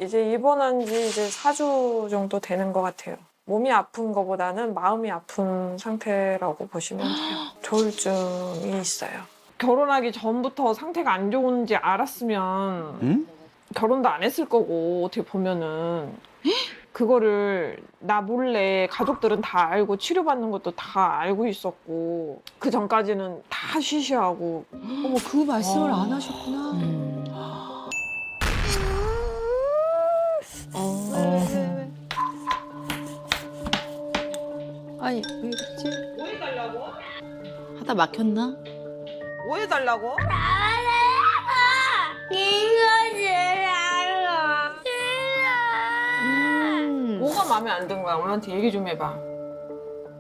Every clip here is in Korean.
이제 입원한 지 이제 4주 정도 되는 것 같아요. 몸이 아픈 것보다는 마음이 아픈 상태라고 보시면 돼요. 조울증이 있어요. 결혼하기 전부터 상태가 안 좋은지 알았으면 응? 결혼도 안 했을 거고 어떻게 보면은 그거를 나 몰래 가족들은 다 알고 치료받는 것도 다 알고 있었고 그 전까지는 다 쉬쉬하고 어머, 그 말씀을 안 하셨구나. 아니, 왜 그랬지? 뭐 해달라고? 하다 막혔나? 뭐 해달라고? 뭐가 마음에 안 든 거야? 엄마한테 얘기 좀 해봐.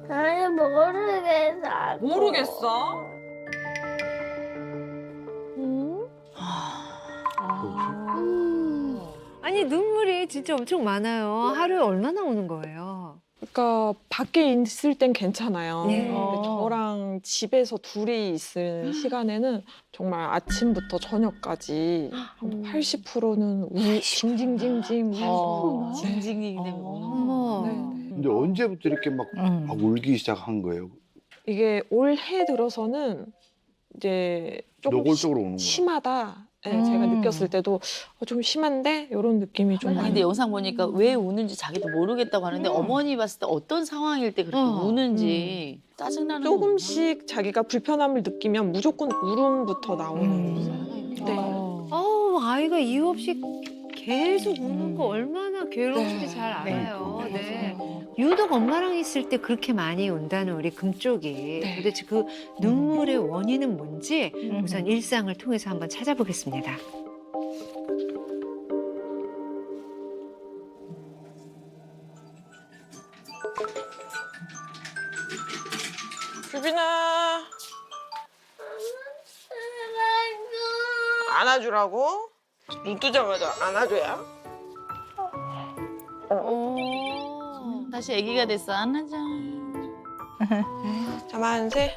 아니 모르겠어. 모르겠어? 아니 눈물이 진짜 엄청 많아요. 하루에 얼마나 오는 거예요? 그러니까 밖에 있을 땐 괜찮아요. 네. 근데 저랑 집에서 둘이 있을 시간에는 정말 아침부터 저녁까지 한 80%는 징징징징 울고. 네. 징징이 때문에 어머. 네, 네. 근데 언제부터 이렇게 막 울기 시작한 거예요? 이게 올해 들어서는 이제 조금 노골적으로 우는 거야. 심하다. 네, 제가 느꼈을 때도 좀 심한데 이런 느낌이 좀 많이. 근데 영상 보니까 왜 우는지 자기도 모르겠다고 하는데 어머니 봤을 때 어떤 상황일 때 그렇게 우는지 짜증나는 조금씩 자기가 불편함을 느끼면 무조건 울음부터 나오는 거예요. 네. 어우, 아이가 이유 없이 계속 우는 거 얼마나 괴로운지 네. 잘 알아요. 그러니까. 네. 유독 엄마랑 있을 때 그렇게 많이 운다는 우리 금쪽이 도대체 그 눈물의 원인은 뭔지 우선 일상을 통해서 한번 찾아보겠습니다. 유빈아 안아주라고? 눈 뜨자마자 안아줘야? 다시 아기가 됐어. 안하자. 자 만세.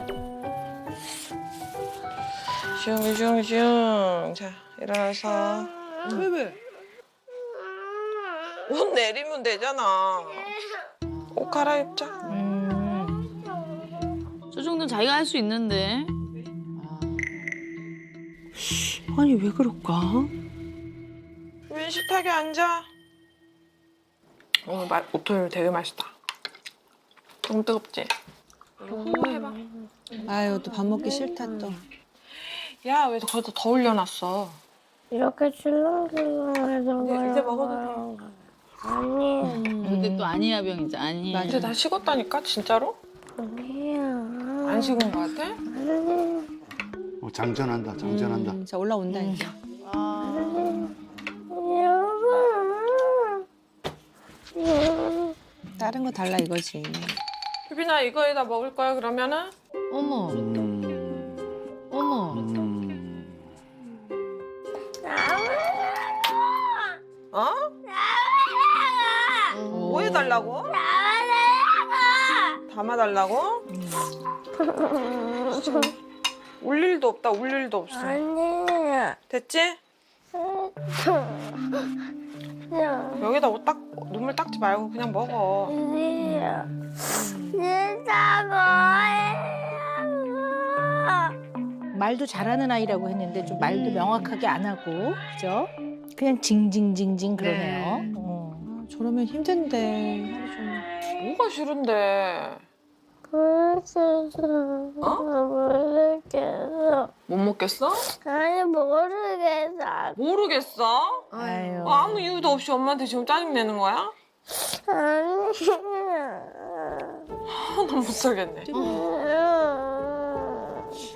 슝슝슝. 자 일어나서. 왜? 옷 내리면 되잖아. 옷 갈아입자. 저 정도는 자기가 할 수 있는데. 아니, 왜 그럴까? 유빈 식탁에 앉아. 오늘 오토 되게 맛있다. 너무 뜨겁지? 홍보해봐. 아유, 또 밥 먹기 싫다, 또. 야, 왜 거기다 더 올려놨어? 이렇게 출렁출렁해서 이제 먹어도 아니 근데 또 아니야 병이지. 아니야. 이제 다 식었다니까, 진짜로? 아니야. 안 식은 거 같아? 장전한다, 장전한다. 자, 올라온다, 이제. 다른 거 달라, 이거지. 유빈아, 이거에다 먹을 거야, 그러면은? 어머, 어머. 어? 뭐 해달라고? 담아달라고? 울 일도 없다, 울 일도 없어. 아니야. 됐지? 여기다 눈물 닦지 말고 그냥 먹어. 아니야. 진짜고. 말도 잘하는 아이라고 했는데 좀 말도 명확하게 안 하고 그죠? 그냥 징징징징 그러네요. 네. 저러면 힘든데 하루 종일. 뭐가 싫은데? 모르겠어. 못 먹겠어? 아니 모르겠어. 모르겠어? 아유. 아무 이유도 없이 엄마한테 지금 짜증내는 거야? 아니야. 나 못 살겠네.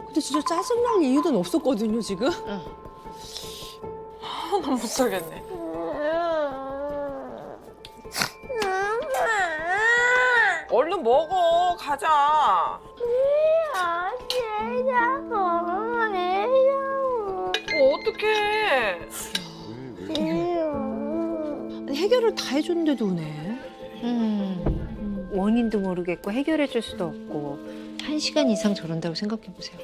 근데 진짜 짜증날 이유는 없었거든요, 지금. 나 못 살겠네. 얼른 먹어. 가자. 어떡해. 아니, 해결을 다 해줬는데도 우네. 원인도 모르겠고 해결해 줄 수도 없고 1시간 이상 저런다고 생각해 보세요.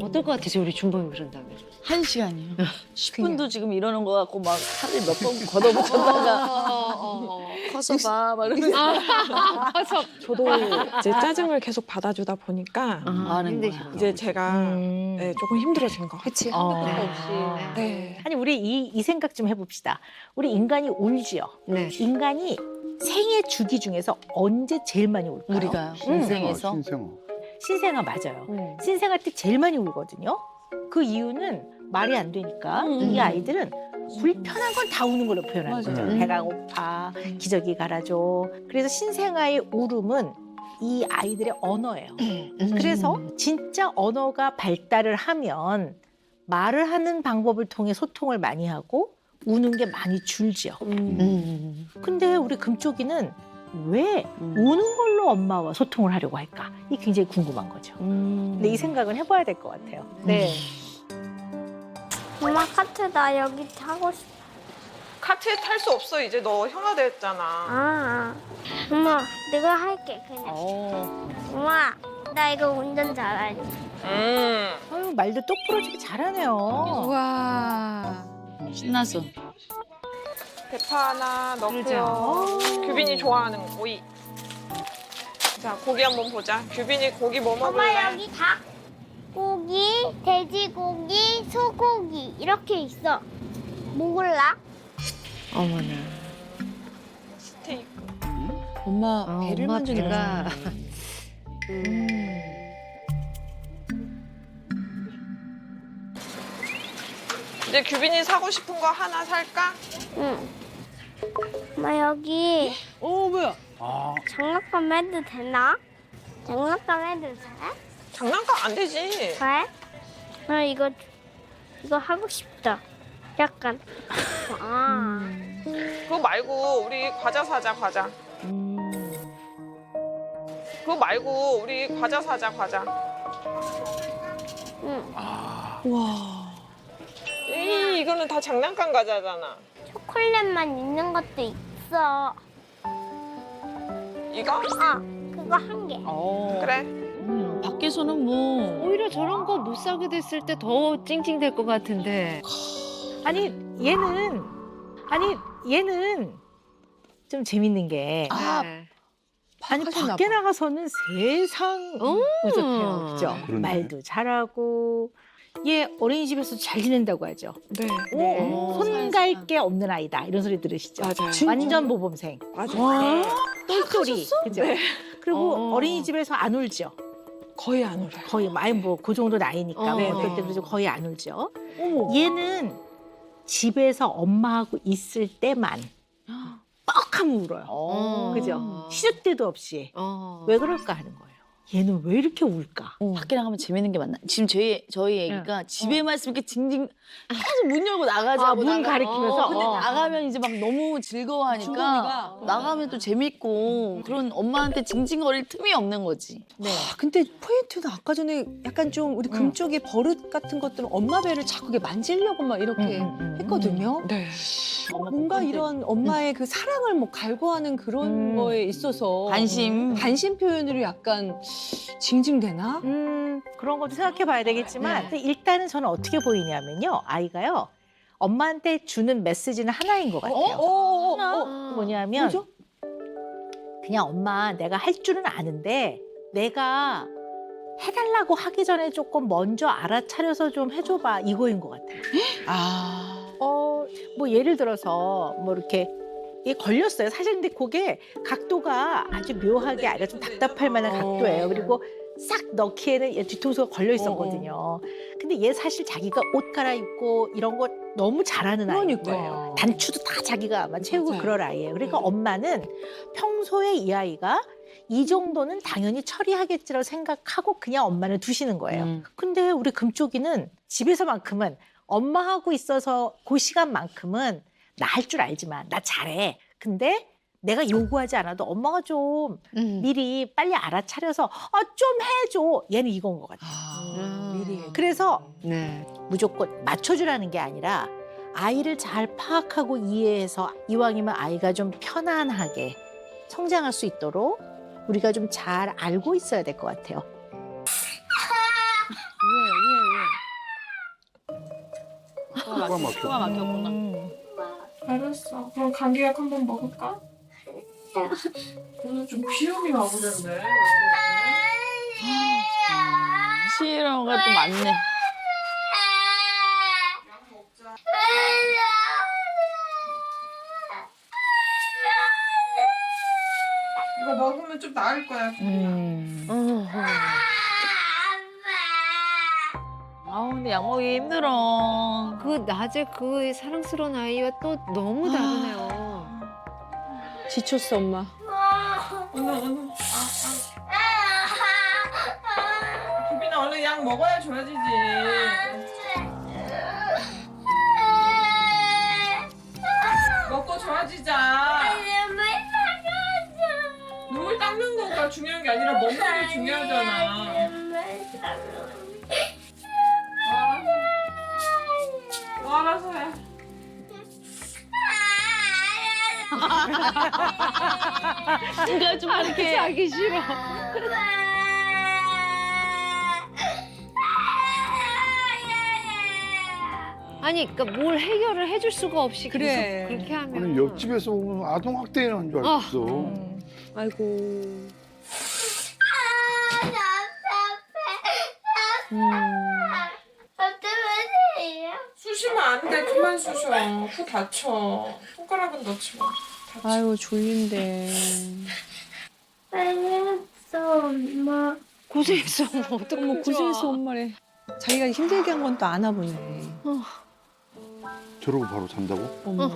어떨 것 같으세요, 우리 준범이 그런다면? 1시간이요. 10분도 지금 이러는 거 같고 막 하루에 몇 번 걷어붙였다가 커서 봐. 막 이러면서. 저도 이제 짜증을 계속 받아주다 보니까 하는 거야. 힘드시구나. 이제 제가 네, 조금 힘들어진 것 같아요. 그치. 네. 아니 우리 이 생각 좀 해봅시다. 우리 인간이 울지요. 네. 인간이 생애 주기 중에서 언제 제일 많이 울까요? 우리가 신생아, 인생에서 신생아. 신생아 맞아요. 신생아 때 제일 많이 울거든요. 그 이유는 말이 안 되니까 이 아이들은 불편한 건 다 우는 걸로 표현하는 맞아요. 거죠. 배가 고파, 기저귀 갈아줘. 그래서 신생아의 울음은 이 아이들의 언어예요. 그래서 진짜 언어가 발달을 하면 말을 하는 방법을 통해 소통을 많이 하고 우는 게 많이 줄지요. 근데 우리 금쪽이는 왜 우는 걸로 엄마와 소통을 하려고 할까? 이게 굉장히 궁금한 거죠. 근데 이 생각은 해봐야 될 것 같아요. 네. 엄마 카트 나 여기 타고 싶어. 카트에 탈 수 없어. 이제 너 형아 됐잖아. 엄마 내가 할게 그냥. 엄마 나 이거 운전 잘하지. 아유, 말도 똑부러지게 잘하네요. 우와. 신나서. 대파 하나 넣고요. 규빈이 좋아하는 오이. 자, 고기 한번 보자. 규빈이 고기 뭐 엄마 먹을래? 여기 닭고기, 돼지고기, 소고기 이렇게 있어. 뭐 골라? 어머나. 스테이크. 엄마 배를 엄마 만지는 배가. 이제 규빈이 사고 싶은 거 하나 살까? 응. 엄마 여기 뭐야? 아, 장난감 해도 되나? 장난감 해도 돼? 장난감 안 되지. 왜? 나 이거 하고 싶다. 약간. 그거 말고 우리 과자 사자, 과자. 그거 말고 우리 과자 사자, 과자. 응. 와. 이거는 다 장난감 과자잖아. 초콜릿만 있는 것도 있어. 이거? 그거 한 개. 그래. 밖에서는 뭐 오히려 저런 거 못 사게 됐을 때 더 찡찡댈 것 같은데. 아니 얘는 좀 재밌는 게 네. 아니 밖에 나가서는 세상 우습해요, 그죠? 그러네. 말도 잘하고 얘 어린이집에서 잘 지낸다고 하죠. 네. 손 갈 게 없는 아이다 이런 소리 들으시죠? 맞아요. 완전 모범생, 맞아요. 똘똘이, 그죠? 그리고 어. 어린이집에서 안 울죠. 거의 안 울어요. 거의 많이 뭐 그 정도 나이니까 네, 어떨 네. 때도 좀 거의 안 울죠. 얘는 집에서 엄마하고 있을 때만 뻑하면 울어요. 그죠? 시도 때도 없이 왜 그럴까 하는 거예요. 얘는 왜 이렇게 울까? 밖에 나가면 재밌는 게 많나? 지금 저희 애기가 집에만 있으면 이렇게 징징 계속 문 열고 나가자고 문 가리키면서? 근데 나가면 이제 막 너무 즐거워하니까 나가면 또 재밌고 그런 엄마한테 징징거릴 틈이 없는 거지. 네. 근데 포인트는 아까 전에 약간 좀 우리 금쪽의 버릇 같은 것들은 엄마 배를 자꾸 이렇게 만지려고 막 이렇게 했거든요. 네. 뭔가 이런 엄마의 그 사랑을 뭐 갈구하는 그런 거에 있어서 관심. 관심 표현으로 약간 징징대나? 그런 것도 생각해 봐야 되겠지만 근데 일단은 저는 어떻게 보이냐면요. 아이가요. 엄마한테 주는 메시지는 하나인 것 같아요. 뭐냐면 뭐죠? 그냥 엄마 내가 할 줄은 아는데 내가 해달라고 하기 전에 조금 먼저 알아차려서 좀 해줘봐 이거인 것 같아요. 뭐 예를 들어서 뭐 이렇게 이게 걸렸어요. 사실 근데 그게 각도가 아주 묘하게 아이가 좀 답답할 만한 각도예요. 그리고 싹 넣기에는 얘 뒤통수가 걸려 있었거든요. 근데 얘 사실 자기가 옷 갈아입고 이런 거 너무 잘하는 아이인 거예요. 단추도 다 자기가 아마 채우고 맞아요. 그럴 아이예요. 그러니까 엄마는 평소에 이 아이가 이 정도는 당연히 처리하겠지라고 생각하고 그냥 엄마는 두시는 거예요. 근데 우리 금쪽이는 집에서만큼은 엄마하고 있어서 그 시간만큼은 나 할 줄 알지만 나 잘해. 근데 내가 요구하지 않아도 엄마가 좀 미리 빨리 알아차려서 좀 해줘. 얘는 이건 것 같아요. 미리 해. 그래서 네. 무조건 맞춰주라는 게 아니라 아이를 잘 파악하고 이해해서 이왕이면 아이가 좀 편안하게 성장할 수 있도록 우리가 좀 잘 알고 있어야 될 것 같아요. 왜? 코가 막혔구나. 알았어. 그럼 감기약 한번 먹을까? 오늘 좀 비염이 와보던데. 시이런가 또 많네. 이거 먹으면 좀 나을 거야. 아우 근데 약 먹기 힘들어. 그 낮에 그 사랑스러운 아이와 또 너무 다르네요. 지쳤어 엄마. 오늘. 규빈아 얼른 약 먹어야 좋아지지. 먹고 좋아지자. 눈물 닦는 거가 중요한 게 아니라 먹는 게 중요하잖아. 알아서 해. 누가 좀 이렇게 하기 싫어. 아니, 그러니까 뭘 해결을 해줄 수가 없이 그래. 계속 그렇게 하면. 아니 옆집에서 보면 아동 학대하는 줄 알았어. 아이고. 쑤시면 안 돼. 그만 쑤셔. 코 다쳐. 손가락은 넣지 마. 다쳐. 아이고 졸린데. 엄마. 고생했어. 어떡해. 어머 고생했어 엄마래. 자기가 힘들게 한 건 또 아나 보네. 저러고 바로 잔다고? 어머.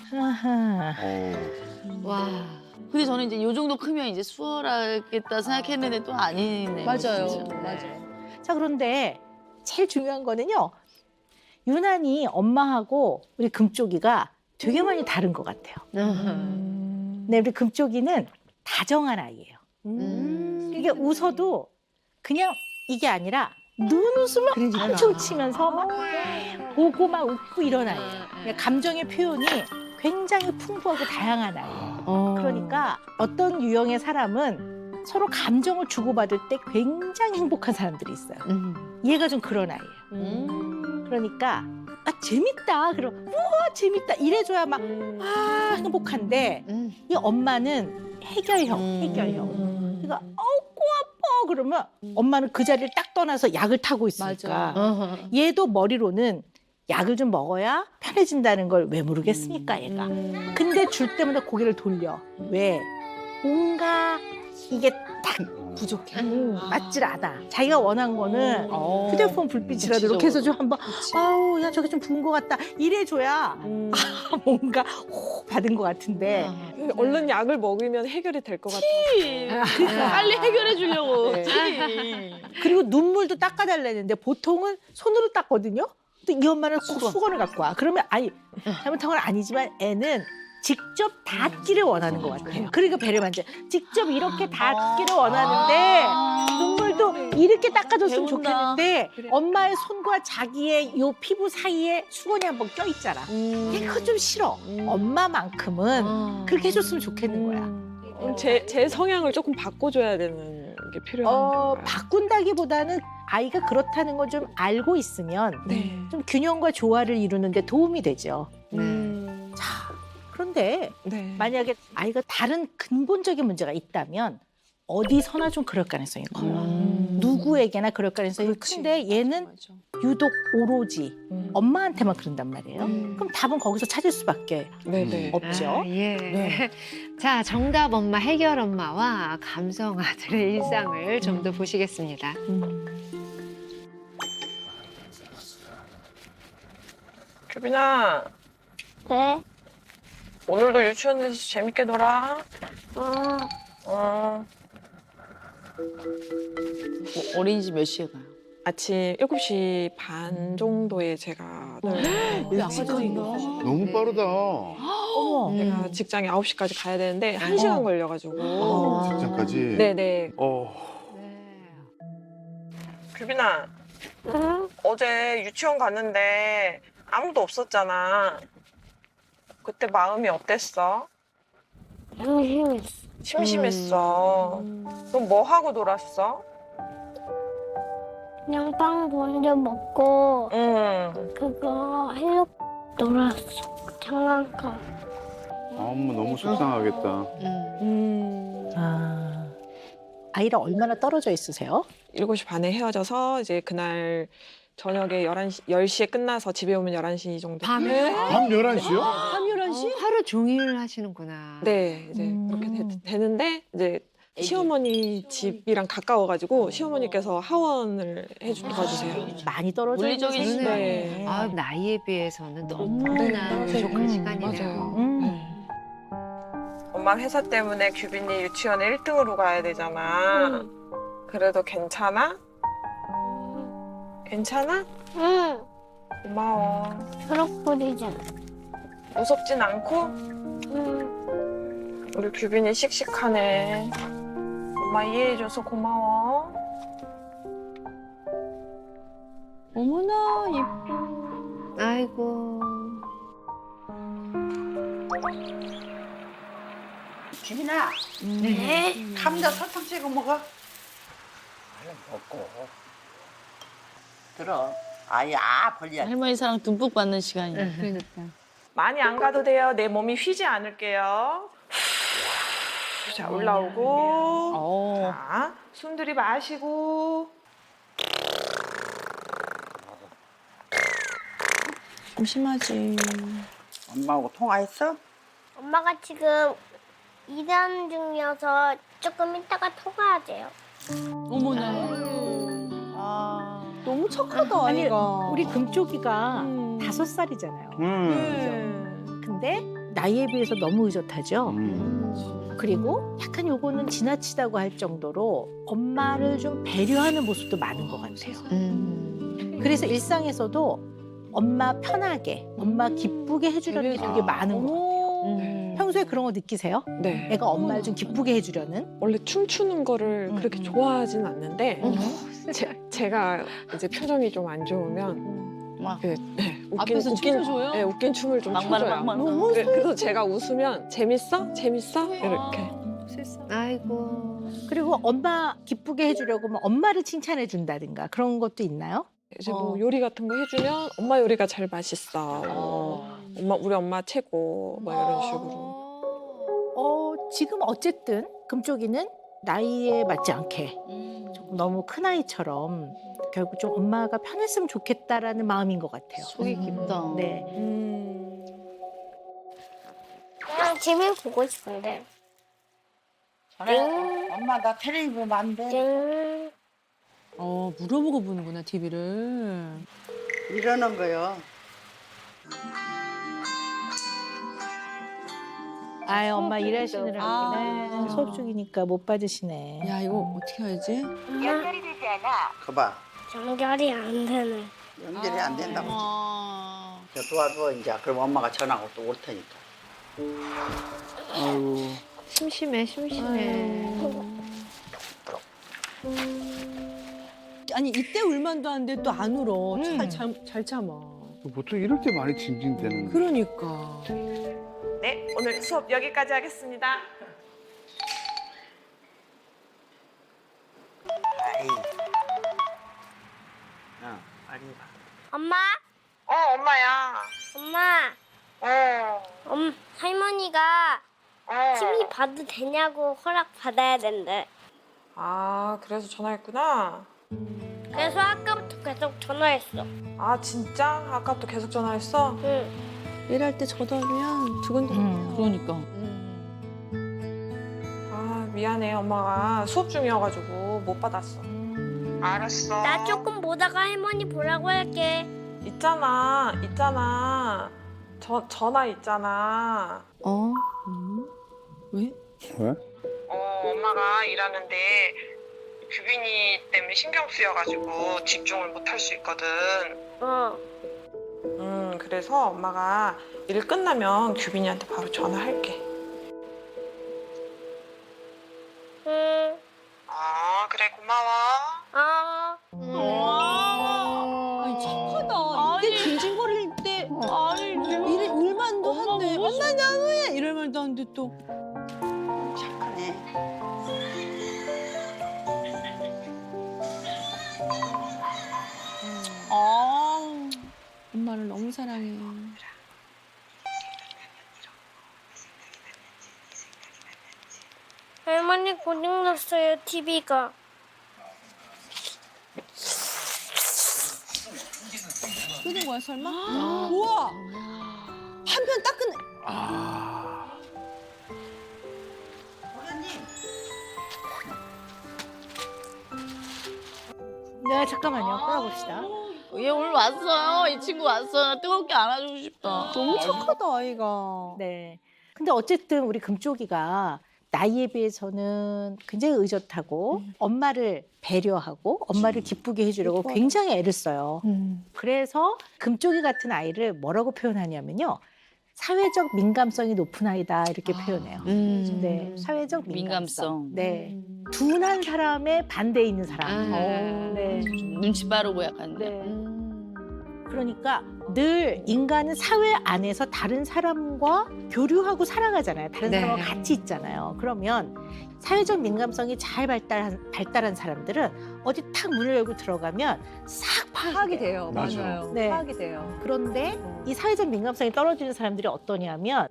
하하. 와. 근데 저는 이제 요 정도 크면 이제 수월하겠다 생각했는데 또 아니네. 맞아요. 진짜. 맞아요. 자, 그런데 제일 중요한 거는요. 유난히 엄마하고 우리 금쪽이가 되게 많이 다른 것 같아요. 네, 우리 금쪽이는 다정한 아이예요. 이게 웃어도 그냥 이게 아니라 눈웃음을 엄청 치면서 막 보고 막 웃고 이런 아이예요. 그러니까 감정의 표현이 굉장히 풍부하고 다양한 아이예요. 그러니까 어떤 유형의 사람은 서로 감정을 주고받을 때 굉장히 행복한 사람들이 있어요. 얘가 좀 그런 아이예요. 그러니까 아 재밌다. 그럼 우와 재밌다. 이래줘야 막 아 행복한데 이 엄마는 해결형. 그러니까 코 아파 그러면 엄마는 그 자리를 딱 떠나서 약을 타고 있으니까 얘도 머리로는 약을 좀 먹어야 편해진다는 걸 왜 모르겠습니까 얘가. 근데 줄 때마다 고개를 돌려. 왜? 뭔가 이게 딱 부족해. 맞질 않아. 자기가 원한 거는 휴대폰 불빛이라도 이렇게 해서 좀 한번 아우 야 저게 좀 부은 것 같다 이래줘야 뭔가 호 받은 것 같은데 얼른 약을 먹으면 해결이 될 것 같아. 빨리 해결해 주려고. 네. 그리고 눈물도 닦아달라는데 보통은 손으로 닦거든요. 근데 이 엄마는 꼭 수건을 갖고 와. 그러면 아니 잘못한 건 아니지만 애는 직접 닿기를 원하는 것 같아요. 그러니까 배를 만져. 직접 이렇게 닿기를 원하는데 눈물도 이렇게 닦아줬으면 배운다. 좋겠는데 엄마의 손과 자기의 요 피부 사이에 수건이 한번 껴있잖아. 그거 좀 싫어. 엄마만큼은 그렇게 해줬으면 좋겠는 거야. 제 성향을 조금 바꿔줘야 되는 게 필요한 건가요? 바꾼다기보다는 아이가 그렇다는 걸 좀 알고 있으면 네. 좀 균형과 조화를 이루는 데 도움이 되죠. 자, 그런데 네. 만약에 아이가 다른 근본적인 문제가 있다면 어디서나 좀 그럴 가능성이 커요. 누구에게나 그럴 가능성이 그렇지. 큰데 얘는 맞아. 유독 오로지 엄마한테만 그런단 말이에요. 그럼 답은 거기서 찾을 수밖에 네네. 없죠. 아, 예. 네. 자, 정답 엄마, 해결 엄마와 감성 아들의 일상을 좀 더 보시겠습니다. 규빈아, 네. 오늘도 유치원에서 재밌게 놀아. 어린이집 몇 시에 가요? 아침 7시 반 정도에 제가 너무 빠르다. 어머. 제가 직장에 9시까지 가야 되는데 1시간 걸려가지고. 직장까지. 네네. 네. 규빈아, 어제 유치원 갔는데 아무도 없었잖아. 그때 마음이 어땠어? 심심했어. 넌 뭐 하고 놀았어? 그냥 빵 먼저 먹고 그거 하려고 놀았어. 장난감. 엄마 너무 속상하겠다. 아이랑 얼마나 떨어져 있으세요? 7시 반에 헤어져서 이제 그날 저녁에 10시에 끝나서 집에 오면 11시 정도. 밤에? 밤 11시요? 밤 11시? 하루 종일 하시는구나. 네, 이제 그렇게 되는데 이제 시어머니 집이랑 가까워가지고 시어머니께서 하원을 도와주세요. 많이 떨어져 물리적인 있는 시간이. 네. 아, 나이에 비해서는 너무나 부족한 시간이네요. 엄마 회사 때문에 규빈이 유치원에 1등으로 가야 되잖아. 그래도 괜찮아? 괜찮아? 응. 고마워. 초록불이잖아. 무섭진 않고? 응. 우리 규빈이 씩씩하네. 엄마 이해해줘서 고마워. 어머나 예뻐. 아이고. 규빈아, 네. 감자 설탕 찍어 먹어. 얼른 먹고. 들어. 아야, 벌리야. 할머니 사랑 듬뿍 받는 시간이야. 그러니까. 많이 안 가도 돼요. 내 몸이 휘지 않을게요. 자, 올라오고. 자, 숨 들이마시고. 좀 심하지. 엄마하고 통화했어? 엄마가 지금 일하는 중이어서 조금 이따가 통화해야 돼요. 어머나. 너무 착하다 아니, 아이가. 우리 금쪽이가 음. 5살이잖아요. 네. 근데 나이에 비해서 너무 의젓하죠. 그리고 약간 요거는 지나치다고 할 정도로 엄마를 좀 배려하는 모습도 많은 것 같아요. 그래서 일상에서도 엄마 편하게, 엄마 기쁘게 해주려는 게 되게 많은 것 같아요. 평소에 그런 거 느끼세요? 네. 애가 엄마를 좀 기쁘게 해주려는? 원래 춤추는 거를 그렇게 좋아하진 않는데 제가 이제 표정이 좀 안 좋으면 앞에서 춤을 줘요? 네, 웃긴 춤을 좀 막말 춰줘요. 막말. 그래서 제가 웃으면 재밌어? 재밌어? 이렇게. 아이고. 그리고 엄마 기쁘게 해주려고 뭐 엄마를 칭찬해 준다든가 그런 것도 있나요? 이제 뭐 요리 같은 거 해주면 엄마 요리가 제일 맛있어. 엄마 우리 엄마 최고. 뭐 이런 식으로. 지금 어쨌든 금쪽이는 나이에 맞지 않게 조금 너무 큰 아이처럼 결국 좀 엄마가 편했으면 좋겠다라는 마음인 것 같아요. 속이 깊다. 네. 그냥 재미 보고 싶은데. 전에 엄마 나 텔레비 보면 안 돼. 띵. 물어보고 보는구나 TV를. 이러는 거요. 아유 엄마 일하시느라고 아. 수업 중이니까 못 받으시네. 야 이거 어떻게 하지? 거봐. 연결이 안 되네. 연결이 안 된다고. 저 도와줘 이제. 그럼 엄마가 전화하고 또 올 테니까. 아이고. 심심해, 심심해. 아니 이때 울만도 한데 또 안 울어. 잘 참아. 보통 이럴 때 많이 징징대는. 그러니까. 네, 오늘 수업 여기까지 하겠습니다. 아이. 빨리 봐. 엄마? 엄마야. 엄마. 할머니가 TV 봐도 되냐고 허락 받아야 된대. 아, 그래서 전화했구나. 그래서 아까부터 계속 전화했어. 아, 진짜? 아까부터 계속 전화했어? 응. 일할 때 전화하면 두근두근. 그러니까. 아, 미안해. 엄마가 수업 중이어가지고 못 받았어. 알았어. 나 조금 보다가 할머니 보라고 할게. 있잖아. 전화 있잖아. 왜? 왜? 엄마가 일하는데 규빈이 때문에 신경 쓰여가지고 집중을 못 할 수 있거든. 그래서 엄마가 일 끝나면 규빈이한테 바로 전화할게. 응. 그래, 고마워. 아니 착하다. 이때 징징거릴 때 이래 울만도 한데 엄마 너무해 이럴 말도 안 돼 또. 착하네. 어머니 고장났어요, TV가. 끄는 거야 설마? 우와. 한 편 딱 끝내. 아. 네, 잠깐만요. 끊어봅시다. 얘 오늘 왔어요. 이 친구 왔어요. 나 뜨겁게 안아주고 싶다. 너무 착하다 아이가. 네. 근데 어쨌든 우리 금쪽이가 나이에 비해서는 굉장히 의젓하고 엄마를 배려하고 엄마를 기쁘게 해주려고 굉장히 애를 써요. 그래서 금쪽이 같은 아이를 뭐라고 표현하냐면요. 사회적 민감성이 높은 아이다 이렇게 표현해요. 네, 사회적 민감성. 민감성. 네, 둔한 사람의 반대에 있는 사람. 네. 눈치 빠르고 약간. 네. 그러니까 늘 인간은 사회 안에서 다른 사람과 교류하고 살아가잖아요. 다른 네. 사람과 같이 있잖아요. 그러면 사회적 민감성이 잘 발달한 사람들은 어디 탁 문을 열고 들어가면 싹 파악이 돼요. 맞아요. 네. 파악이 돼요. 그런데 이 사회적 민감성이 떨어지는 사람들이 어떠냐면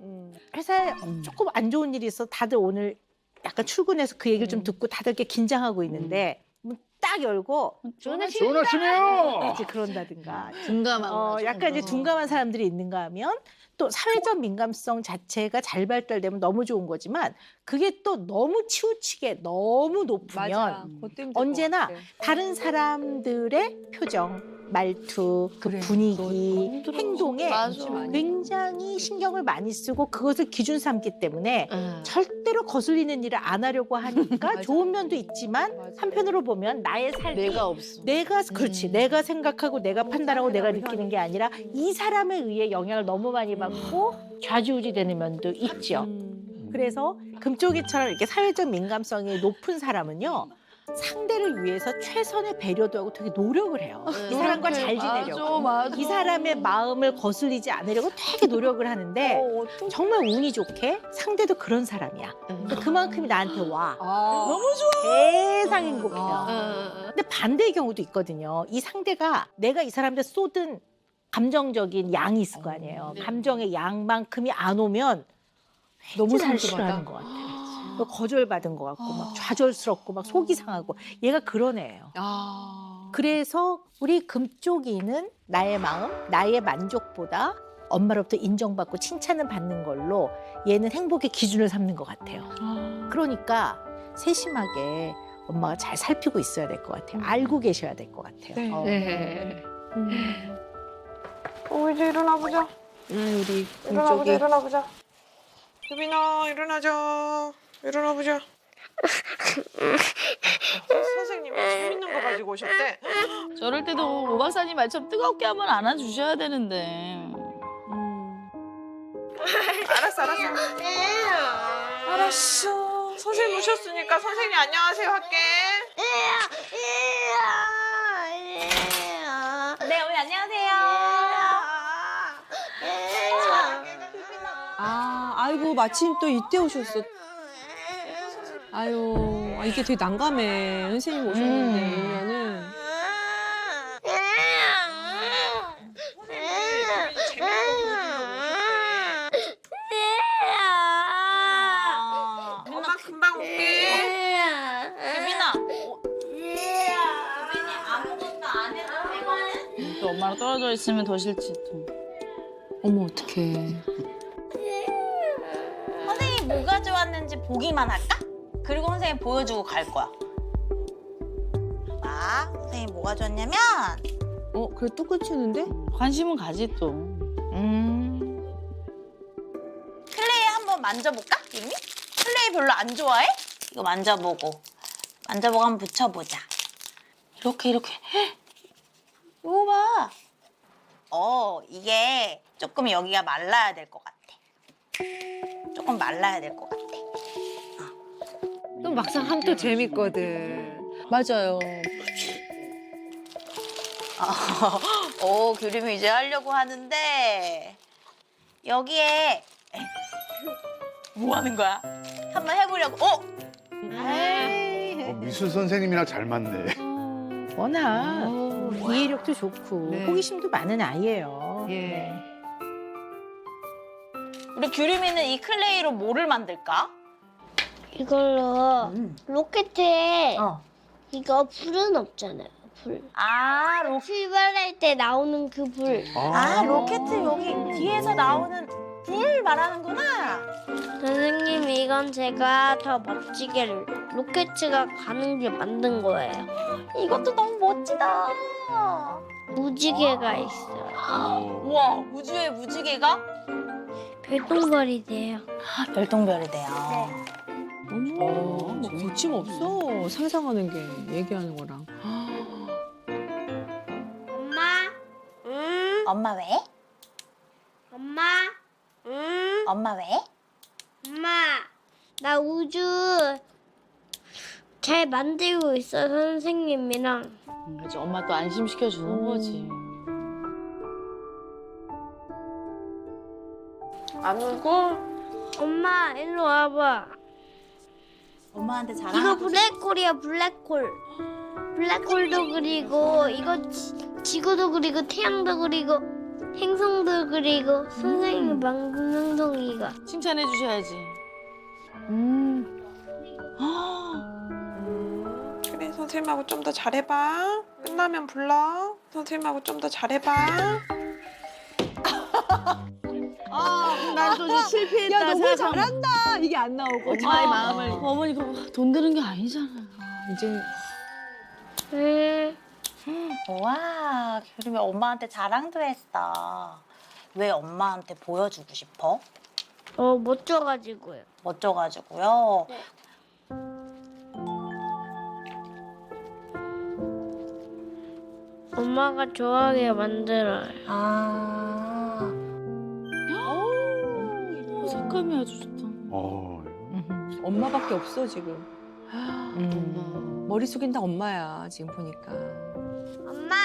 회사에 조금 안 좋은 일이 있어 다들 오늘 약간 출근해서 그 얘기를 좀 듣고 다들 이렇게 긴장하고 있는데 문 딱 열고 좋은 아침이에요. 이제 그런다든가 둔감한 거죠. 약간 이제 둔감한 사람들이 있는가 하면 또 사회적 민감성 자체가 잘 발달되면 너무 좋은 거지만 그게 또 너무 치우치게 너무 높으면 그것 때문에 것 언제나 같아. 다른 사람들의 표정, 말투, 그 분위기, 행동에 맞아. 굉장히 신경을 많이 쓰고 그것을 기준 삼기 때문에 절대로 거슬리는 일을 안 하려고 하니까 맞아. 좋은 면도 있지만 맞아. 한편으로 보면 나의 삶이 내가 없어. 내가 그렇지 내가 생각하고 내가 판단하고 내가 느끼는 게 아니라 이 사람에 의해 영향을 너무 많이 받고 좌지우지되는 면도 있죠. 그래서 금쪽이처럼 이렇게 사회적 민감성이 높은 사람은요 상대를 위해서 최선의 배려도 하고 되게 노력을 해요. 이 사람과 잘 지내려고 맞아. 이 사람의 마음을 거슬리지 않으려고 되게 노력을 하는데 정말 운이 좋게 상대도 그런 사람이야. 그러니까 그만큼이 나한테 와. 너무 세상 행복해요. 근데 반대의 경우도 있거든요. 이 상대가 내가 이 사람한테 쏟은 감정적인 양이 있을 거 아니에요. 감정의 양만큼이 안 오면 너무 살 싫어하는 것 같아요. 거절받은 것 같고 막 좌절스럽고 막 속이 상하고 얘가 그런 애예요. 그래서 우리 금쪽이는 나의 마음, 나의 만족보다 엄마로부터 인정받고 칭찬을 받는 걸로 얘는 행복의 기준을 삼는 것 같아요. 그러니까 세심하게 엄마가 잘 살피고 있어야 될 것 같아요. 알고 계셔야 될 것 같아요. 네. 이제 일어나 보자. 우리 일어나 보자. 일어나 보자. 유빈아 일어나자. 일어나 보자. 선생님이 재밌는 거 가지고 오셨대. 저럴 때도 오 박사님 말처럼 뜨겁게 한번 안아주셔야 되는데. 알았어. 알았어. 선생님 오셨으니까 선생님 안녕하세요 할게. 네, 어머니 안녕하세요. 아이고 마침 또 이때 오셨어. 아유, 이게 되게 난감해. 선생님 오셨는데 오면은. 엄마 금방 올게. 유빈아. 또 엄마랑 떨어져 있으면 더 싫지 또. 어머 어떡해. 선생님 뭐가 좋았는지 보기만 할까? 그리고 선생님 보여주고 갈 거야. 봐, 선생님 뭐가 좋았냐면 그래 또 끝이는데? 관심은 가지 또. 클레이 한번 만져볼까? 유미? 클레이 별로 안 좋아해? 이거 만져보고 한번 붙여보자. 이렇게 헉! 이거 봐. 이게 조금 여기가 말라야 될 것 같아. 조금 말라야 될 것 같아. 또 막상 하면 또 재밌거든. 맞아요. 규림이 이제 하려고 하는데 여기에 뭐 하는 거야? 한번 해보려고. 미술 선생님이랑 잘 맞네. 워낙 이해력도 좋고 네. 호기심도 많은 아이예요. 예. 우리 규림이는 이 클레이로 뭐를 만들까? 이걸로 로켓에 어. 이거 불은 없잖아요. 불. 아, 출발할 때 나오는 그 불. 로켓 여기 뒤에서 나오는 불 말하는구나. 선생님, 이건 제가 더 멋지게 로켓가 가는 길 만든 거예요. 이것도 너무 멋지다. 무지개가 있어요. 우와, 우주에 무지개가 별똥별이 돼요. 별똥별이 돼요. 어머, 뭐 거침없어. 상상하는 게 얘기하는 거랑. 엄마? 응? 엄마 왜? 엄마? 응? 엄마 왜? 엄마, 나 우주 잘 만들고 있어, 선생님이랑. 그렇지. 엄마 또 안심시켜 주는 거지. 안 울고? 엄마, 일로 와봐. 엄마한테 이거 자랑하고 블랙홀이야, 블랙홀. 블랙홀도 그리고, 이거 지구도 그리고, 태양도 그리고, 행성도 그리고, 선생님이 만든 행성이가. 칭찬해 주셔야지. 그래, 선생님하고 좀 더 잘해봐. 끝나면 불러. 선생님하고 좀 더 잘해봐. 난 또 실패했다. 야, 너무 잘한다. 이게 안 나오고. 엄마의 마음을. 어머니 그거 돈 드는 게 아니잖아. 이제 응. 와, 그러면 엄마한테 자랑도 했어. 왜 엄마한테 보여주고 싶어? 멋져가지고요. 멋져가지고요. 엄마가 좋아하게 만들어요. 색감이 아주 좋다. 엄마밖에 없어 지금. 머릿속엔 다 엄마야 지금 보니까. 엄마!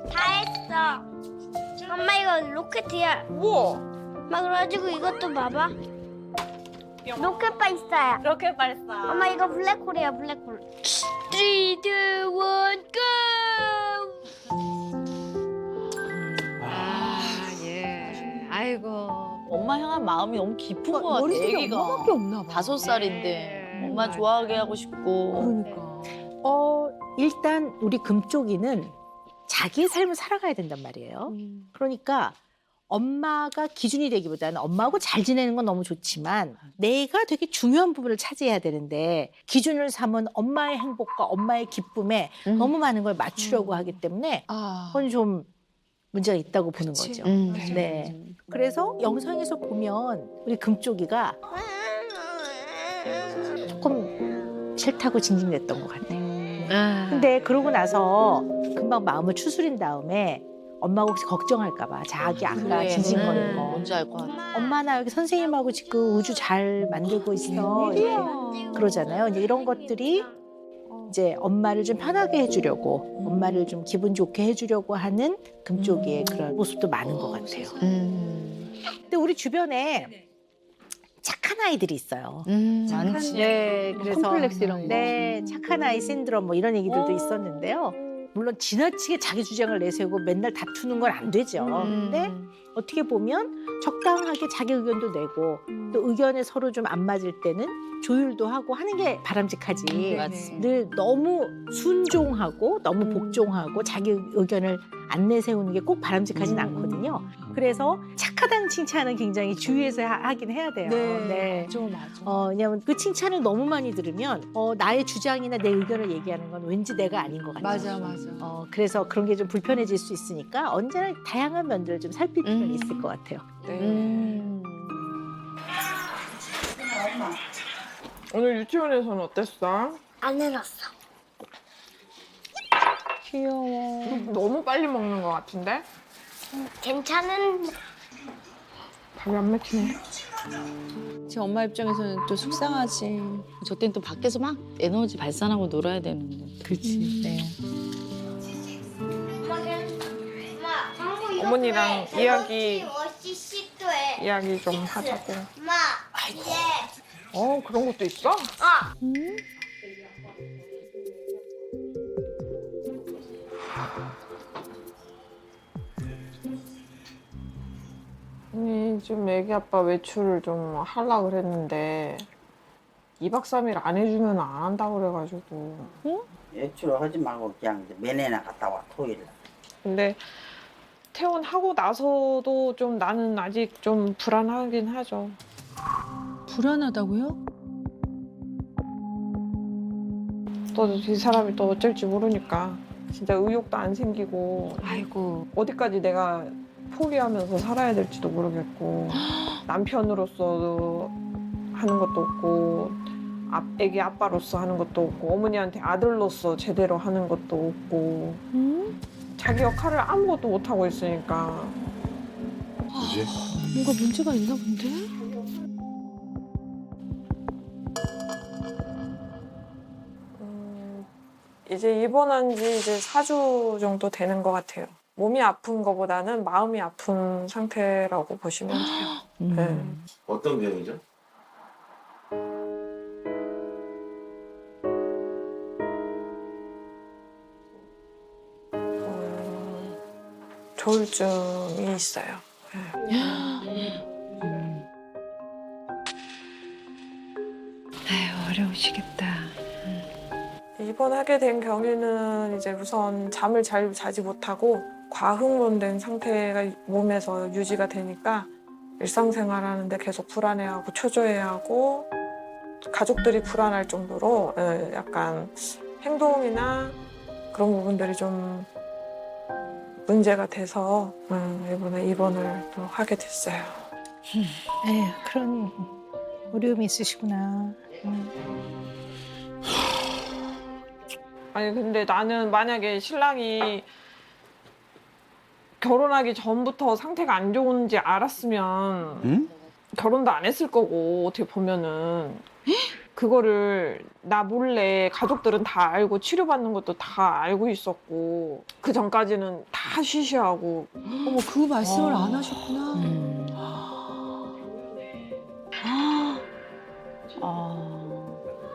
다 했어. 엄마, 이거 로켓이야. 우와! 엄마, 그래가지고 이것도 봐봐. 로켓 발사야. 이렇게 발사. 엄마, 이거 블랙홀이야, 블랙홀. 3, 2, 1, go! 아, 예. 아이고. 엄마 향한 마음이 너무 깊은 것 같아. 머릿속에 애기가. 엄마밖에 없나 봐. 5살인데 엄마 좋아하게 하고 싶고. 그러니까. 일단 우리 금쪽이는 자기의 삶을 살아가야 된단 말이에요. 그러니까 엄마가 기준이 되기보다는 엄마하고 잘 지내는 건 너무 좋지만 내가 되게 중요한 부분을 차지해야 되는데 기준을 삼은 엄마의 행복과 엄마의 기쁨에 너무 많은 걸 맞추려고 하기 때문에 그건 좀 문제가 있다고 보는 거죠. 네. 그래서 영상에서 보면 우리 금쪽이가 조금 싫다고 징징댔던 것 같아요. 근데 그러고 나서 금방 마음을 추스린 다음에 엄마가 혹시 걱정할까봐 자기 아까 그래. 징징거리는 거. 뭔지 알 것 같아. 엄마 나 여기 선생님하고 지금 우주 잘 만들고 있어. 이렇게 그러잖아요. 이제 이런 것들이 이제 엄마를 좀 편하게 해주려고 엄마를 좀 기분 좋게 해주려고 하는 금쪽이의 그런 모습도 많은 것 같아요. 근데 우리 주변에 착한 아이들이 있어요. 많지. 네, 그래서 콤플렉스 이런 거. 네, 착한 아이 신드롬 뭐 이런 얘기들도 있었는데요. 물론 지나치게 자기 주장을 내세우고 맨날 다투는 건 안 되죠. 근데 어떻게 보면 적당하게 자기 의견도 내고 또 의견에 서로 좀 안 맞을 때는 조율도 하고 하는 게 바람직하지. 맞습니다. 늘 너무 순종하고 너무 복종하고 자기 의견을 안 내세우는 게 꼭 바람직하진 않거든요. 그래서 착하다는 칭찬은 굉장히 주의해서 하긴 해야 돼요. 네. 맞아. 왜냐면 그 칭찬을 너무 많이 들으면 나의 주장이나 내 의견을 얘기하는 건 왠지 내가 아닌 것 같아요. 맞아. 그래서 그런 게 좀 불편해질 수 있으니까 언제나 다양한 면들을 좀 살필 필요는 있을 것 같아요. 네. 오늘 유치원에서는 어땠어? 안 울었어. 귀여워. 너무 빨리 먹는 것 같은데? 괜찮은. 밥이 안 맥히네. 제 엄마 입장에서는 또 속상하지. 저 땐 또 밖에서 막 에너지 발산하고 놀아야 되는데. 그렇지. 네. 어머니랑 시시도해. 이야기 좀 하자고. 엄마, 이제. 그런 것도 있어? 아니, 좀 애기 아빠 외출을 좀 하려고 그랬는데 2박 3일 안 해주면 안 한다 그래가지고. 외출을 하지 말고 그냥 이제 면회나 갔다 와 토요일. 근데 퇴원하고 나서도 좀 나는 아직 좀 불안하긴 하죠. 불안하다고요? 또 이 사람이 또 어쩔지 모르니까 진짜 의욕도 안 생기고 아이고. 어디까지 내가 포기하면서 살아야 될지도 모르겠고 남편으로서 하는 것도 없고 애기 아빠로서 하는 것도 없고 어머니한테 아들로서 제대로 하는 것도 없고 자기 역할을 아무것도 못하고 있으니까 그지? 뭔가 문제가 있나 본데? 이제 입원한 지 이제 4주 정도 되는 것 같아요. 몸이 아픈 것보다는 마음이 아픈 상태라고 보시면 돼요. 네. 어떤 병이죠? 조울증이 있어요. 아유, 어려우시겠다. 입원하게 된 경우에는 이제 우선 잠을 잘 자지 못하고 과흥분된 상태가 몸에서 유지가 되니까 일상생활하는데 계속 불안해하고 초조해하고 가족들이 불안할 정도로 약간 행동이나 그런 부분들이 좀 문제가 돼서 이번에 입원을 또 하게 됐어요. 에휴, 그런 어려움이 있으시구나. 아니 근데 나는 만약에 신랑이 결혼하기 전부터 상태가 안 좋은지 알았으면 응? 결혼도 안 했을 거고 어떻게 보면은 그거를 나 몰래 가족들은 다 알고 치료받는 것도 다 알고 있었고 그 전까지는 다 쉬쉬하고 어머, 그 말씀을 안 하셨구나.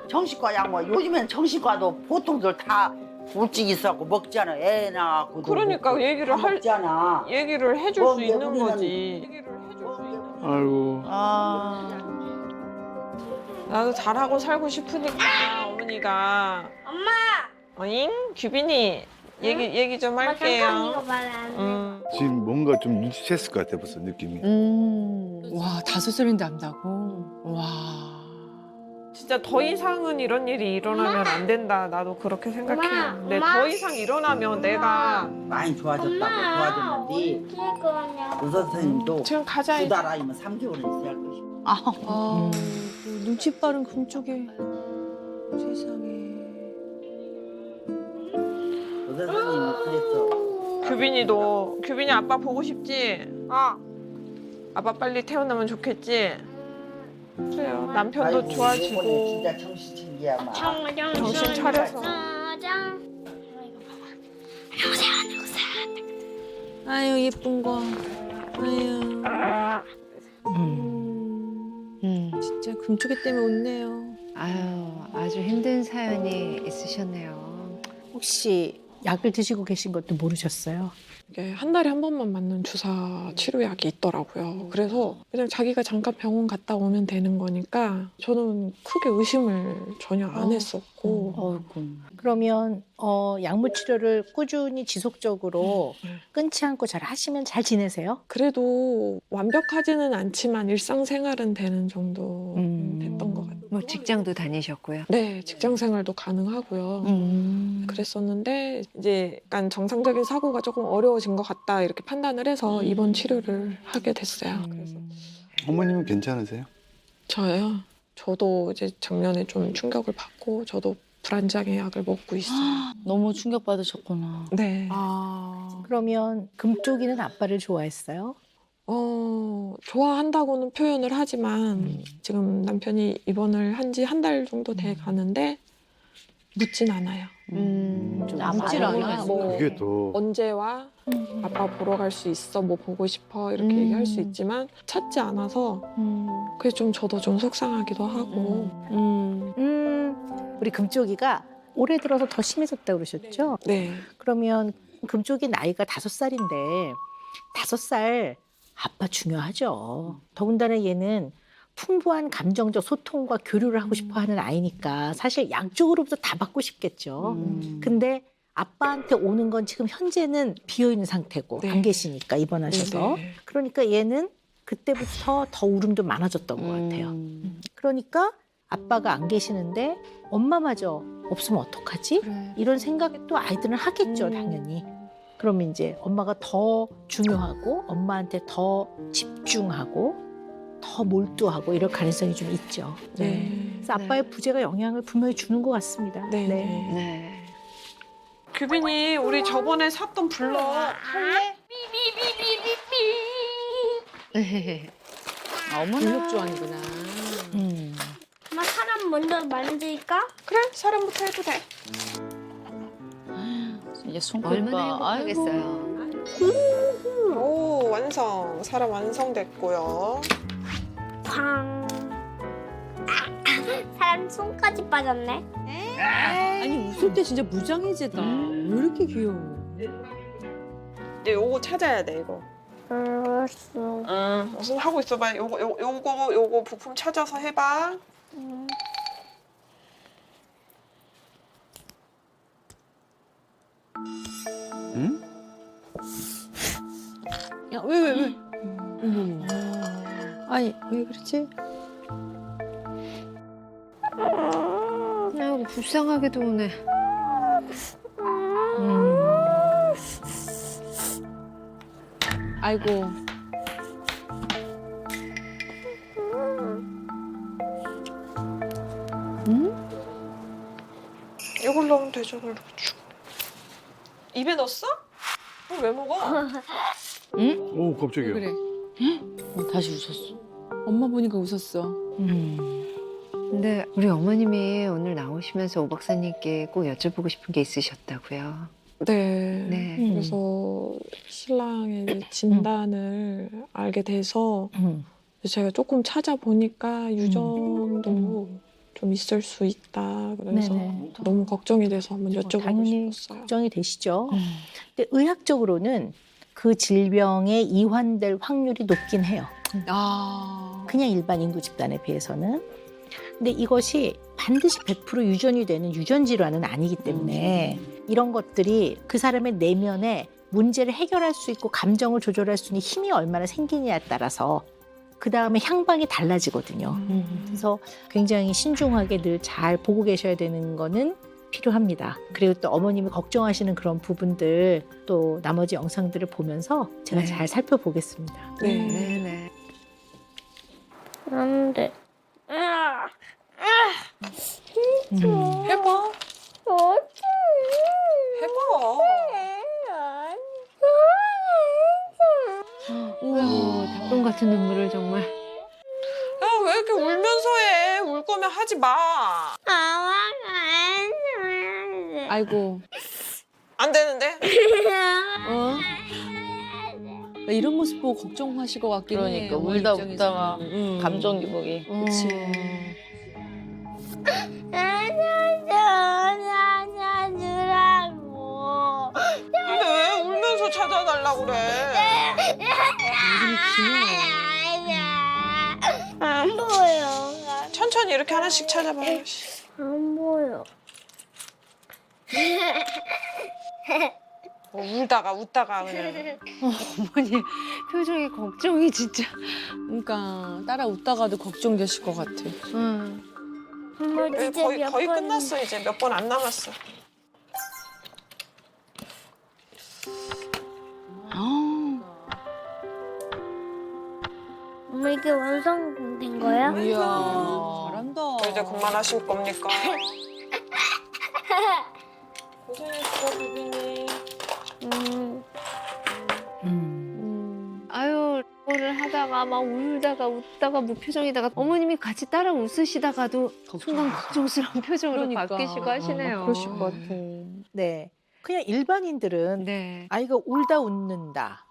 정신과 약 뭐 요즘엔 정신과도 보통들 다 우울증 있어갖고 먹잖아. 애 낳고. 그러니까 얘기를 할 먹잖아. 얘기를 해줄 뭐, 수 있는 우리는- 거지. 얘기를 해줄 수 있는 거지. 아이고. 나도 잘하고 살고 싶으니까 어머니가 엄마! 어잉? 규빈이 얘기 좀 엄마 잠깐 이거 할게요. 말 안 해. 지금 뭔가 좀 눈치챘을 것 같아 벌써 느낌이. 와, 5살인데 안다고? 와. 진짜 더 이상은 이런 일이 일어나면 안 된다. 나도 그렇게 생각해요. 엄마, 근데 엄마. 더 이상 일어나면 내가 많이 좋아졌다고 좋아졌는데 어떻게 거냐? 의사 선생님도 지금 가자. 2달 아니면 3개월은 있어야 할 것이고. 아, 눈치 빠른 금쪽에. 세상에. 의사 선생님은 그랬어. 규빈이 아빠 보고 싶지? 아빠 빨리 태어나면 좋겠지? 그래요. 남편도 아이고, 좋아지고. 이번에 진짜 정신차리야 막. 정신 차려서. 아유, 예쁜 거. 아유. 진짜 금쪽이 때문에 웃네요. 아유, 아주 힘든 사연이 있으셨네요. 혹시 약을 드시고 계신 것도 모르셨어요? 이게 한 달에 한 번만 맞는 주사 치료약이 있더라고요. 그래서 그냥 자기가 잠깐 병원 갔다 오면 되는 거니까 저는 크게 의심을 전혀 안 했었고. 그러면 약물 치료를 꾸준히 지속적으로 네. 끊지 않고 잘 하시면 잘 지내세요? 그래도 완벽하지는 않지만 일상생활은 되는 정도 됐던 것 같아요. 뭐 직장도 다니셨고요. 네, 직장 생활도 가능하고요. 그랬었는데 이제 약간 정상적인 사고가 조금 어려워진 것 같다 이렇게 판단을 해서 입원 치료를 하게 됐어요. 그래서 어머님은 괜찮으세요? 저요. 저도 이제 작년에 좀 충격을 받고 저도 불안장애 약을 먹고 있어요. 너무 충격받으셨구나. 네. 그러면 금쪽이는 아빠를 좋아했어요? 좋아한다고는 표현을 하지만 지금 남편이 입원을 한 지 한 달 정도 돼 가는데 묻진 않아요. 좀 남질 않아요. 뭐 그게 더 언제 와? 아빠 보러 갈 수 있어? 뭐 보고 싶어? 이렇게 얘기할 수 있지만 찾지 않아서 그게 좀 저도 좀 속상하기도 하고. 우리 금쪽이가 올해 들어서 더 심해졌다고 그러셨죠? 네. 그러면 금쪽이 나이가 5살인데 5살 아빠 중요하죠. 더군다나 얘는 풍부한 감정적 소통과 교류를 하고 싶어 하는 아이니까 사실 양쪽으로부터 다 받고 싶겠죠. 근데 아빠한테 오는 건 지금 현재는 비어있는 상태고 네. 안 계시니까 입원하셔서. 네. 그러니까 얘는 그때부터 더 울음도 많아졌던 것 같아요. 그러니까 아빠가 안 계시는데 엄마마저 없으면 어떡하지? 이런 생각이 또 아이들은 하겠죠, 당연히. 그러면 이제 엄마가 더 중요하고 엄마한테 더 집중하고 더 몰두하고 이럴 가능성이 좀 있죠. 네. 그래서 아빠의 부재가 영향을 분명히 주는 것 같습니다. 네. 네. 규빈이 우리 저번에 샀던 블러 할래? 어머나. 좋아하는구나. 엄마 사람 먼저 만질까? 그래, 사람부터 해도 돼. 이제 손꼽아. 얼마나 행복하겠어요. 오, 완성. 사람 완성됐고요. 팡. 사람 손까지 빠졌네. 아니 웃을 때 진짜 무장해제다. 왜 이렇게 귀여워? 이제 요거 찾아야 돼, 이거. 알았어. 무슨 하고 있어봐. 요거 부품 찾아서 해봐. 응? 야, 왜? 아니, 왜 그렇지? 아이고 불쌍하게도 오네. 아이고. 이걸 넣으면 되죠, 이렇게 쭉. 입에 넣었어? 왜 먹어? 오, 갑자기요. 그래. 다시 웃었어. 엄마 보니까 웃었어. 근데 우리 어머님이 오늘 나오시면서 오 박사님께 꼭 여쭤보고 싶은 게 있으셨다고요. 네. 네. 그래서 신랑의 진단을 알게 돼서 제가 조금 찾아보니까 유전도 좀 있을 수 있다. 그래서 네네. 너무 걱정이 돼서 한번 여쭤보고 당연히 싶었어요. 걱정이 되시죠. 근데 의학적으로는 그 질병에 이환될 확률이 높긴 해요. 아. 그냥 일반 인구 집단에 비해서는. 근데 이것이 반드시 100% 유전이 되는 유전 질환은 아니기 때문에 이런 것들이 그 사람의 내면에 문제를 해결할 수 있고 감정을 조절할 수 있는 힘이 얼마나 생기냐에 따라서 그 다음에 향방이 달라지거든요. 그래서 굉장히 신중하게 늘 잘 보고 계셔야 되는 거는 필요합니다. 그리고 또 어머님이 걱정하시는 그런 부분들 또 나머지 영상들을 보면서 제가 네. 잘 살펴보겠습니다. 네. 네네. 안 돼. 해봐. 해봐. 우와, 닭똥 같은 눈물을 정말. 야, 왜 이렇게 울면서 해? 울 거면 하지 마. 아이고. 안 되는데? 어? 나 이런 모습 보고 걱정하실 것 같긴 해. 그러니까 어머니 울다 입장에서는. 웃다가 감정 기복이. 그치. 근데 왜 울면서 찾아달라고 그래? 안 보여. 천천히 이렇게 하나씩 찾아봐. 안 보여. 웃다가 그냥. 어머니 표정이 걱정이 진짜. 그러니까 따라 웃다가도 걱정되실 것 같아. 엄마 진짜 거의 끝났어 이제. 몇 번 안 남았어. 엄마 이게 완성된 거야? 이야, 잘한다. 이제 그만하실 겁니까? 고생했어, 비비니. 아유, 이거를 하다가 막 울다가 웃다가 무표정이다가 어머님이 같이 따라 웃으시다가도 순간 걱정스러운 표정으로 바뀌시고 하시네요. 그러실 것 같아. 네. 그냥 일반인들은 네. 아이가 울다 웃는다.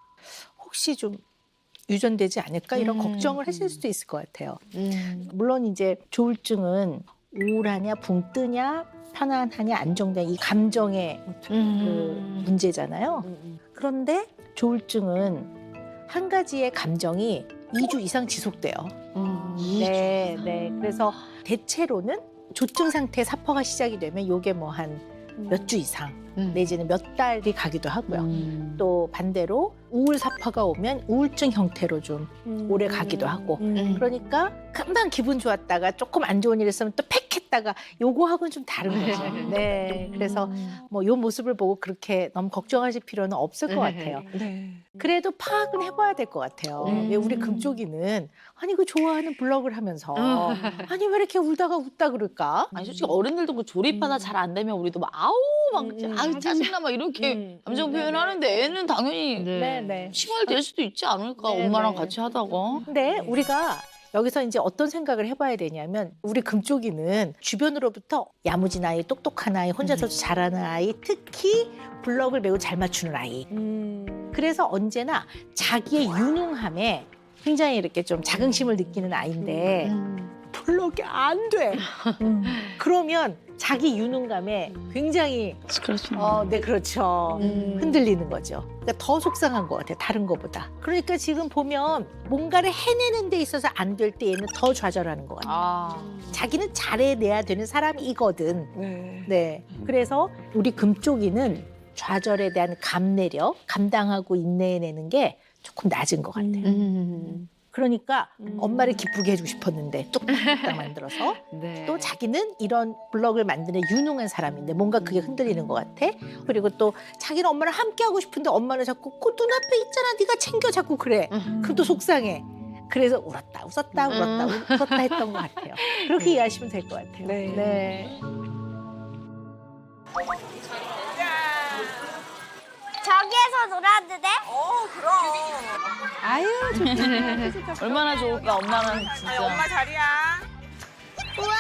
혹시 좀 유전되지 않을까 이런 걱정을 하실 수도 있을 것 같아요. 물론 이제 조울증은 우울하냐, 붕 뜨냐, 편안하냐, 안정되냐 이 감정의 그 문제잖아요. 그런데 조울증은 한 가지의 감정이 2주 이상 지속돼요. 네, 네. 그래서 대체로는 조증 상태 사포가 시작이 되면 요게 뭐 한 몇 주 이상 내지는 몇 달이 가기도 하고요. 또 반대로 우울 사파가 오면 우울증 형태로 좀 오래 가기도 하고. 그러니까 금방 기분 좋았다가 조금 안 좋은 일 있으면 또 팩했다가 요거하고는 좀 다른 거죠. 네. 그래서 뭐 요 모습을 보고 그렇게 너무 걱정하실 필요는 없을 것 같아요. 네. 그래도 파악은 해봐야 될 것 같아요. 왜 우리 금쪽이는 아니 그 좋아하는 블럭을 하면서 아니 왜 이렇게 울다가 웃다 그럴까? 아니 솔직히 어른들도 그 조립하다 잘 안 되면 우리도 막 아우 막 아우 짜증나 막 이렇게 감정 표현하는데 애는 당연히 네. 심할될 수도 있지 않을까 네, 엄마랑 네. 같이 하다가. 근데 우리가 여기서 이제 어떤 생각을 해봐야 되냐면 우리 금쪽이는 주변으로부터 야무진 아이, 똑똑한 아이, 혼자서 잘하는 아이, 특히 블럭을 매우 잘 맞추는 아이. 그래서 언제나 자기의 유능함에 굉장히 이렇게 좀 자긍심을 느끼는 아이인데 블럭이 안 돼. 그러면 자기 유능감에 굉장히 네 그렇죠. 흔들리는 거죠. 그러니까 더 속상한 것 같아요. 다른 것보다. 그러니까 지금 보면 뭔가를 해내는 데 있어서 안 될 때 얘는 더 좌절하는 것 같아요. 자기는 잘해내야 되는 사람이거든. 네. 네. 그래서 우리 금쪽이는 좌절에 대한 감내력, 감당하고 인내해내는 게 조금 낮은 것 같아요. 그러니까 엄마를 기쁘게 해주고 싶었는데 뚝딱 만들어서 네. 또 자기는 이런 블럭을 만드는 유능한 사람인데 뭔가 그게 흔들리는 것 같아. 그리고 또 자기는 엄마랑 함께 하고 싶은데 엄마는 자꾸 그 눈앞에 있잖아. 네가 챙겨 자꾸 그래. 그럼 또 속상해. 그래서 울었다 웃었다 했던 것 같아요. 그렇게 이해하시면 될 것 같아요. 네. 저기에서 놀아도 돼? 아유, 얼마나 좋을까 엄마는 진짜. 자리야. 우와!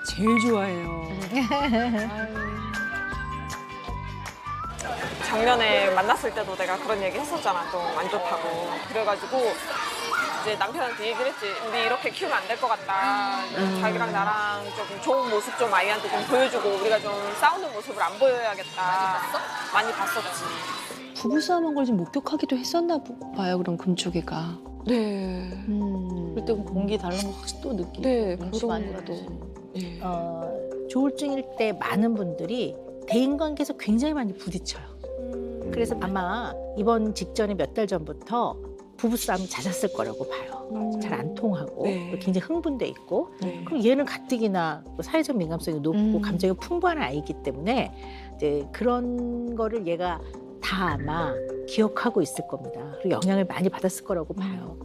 제일 좋아해요. 작년에 만났을 때도 내가 그런 얘기 했었잖아. 좀 안 좋다고. 그래가지고 이제 남편한테 얘기를 했지. 우리 이렇게 키우면 안 될 것 같다. 자기랑 나랑 좀 좋은 모습 좀 아이한테 좀 보여주고 우리가 좀 싸우는 모습을 안 보여야겠다. 많이 봤었지. 부부싸움한 걸 좀 목격하기도 했었나 봐요, 그럼 금쪽이가. 네. 그럴 때 공기 다른 거 확실히 또 느끼고. 네, 눈치 많이 그런 가도. 네. 조울증일 때 많은 분들이 대인관계에서 굉장히 많이 부딪혀요. 그래서 아마 이번 직전에 몇 달 전부터 부부싸움이 잦았을 거라고 봐요. 잘 안 통하고 네. 또 굉장히 흥분돼 있고 네. 그럼 얘는 가뜩이나 사회적 민감성이 높고 감정이 풍부한 아이이기 때문에 이제 그런 거를 얘가 다 아마 기억하고 있을 겁니다. 그리고 영향을 많이 받았을 거라고 봐요.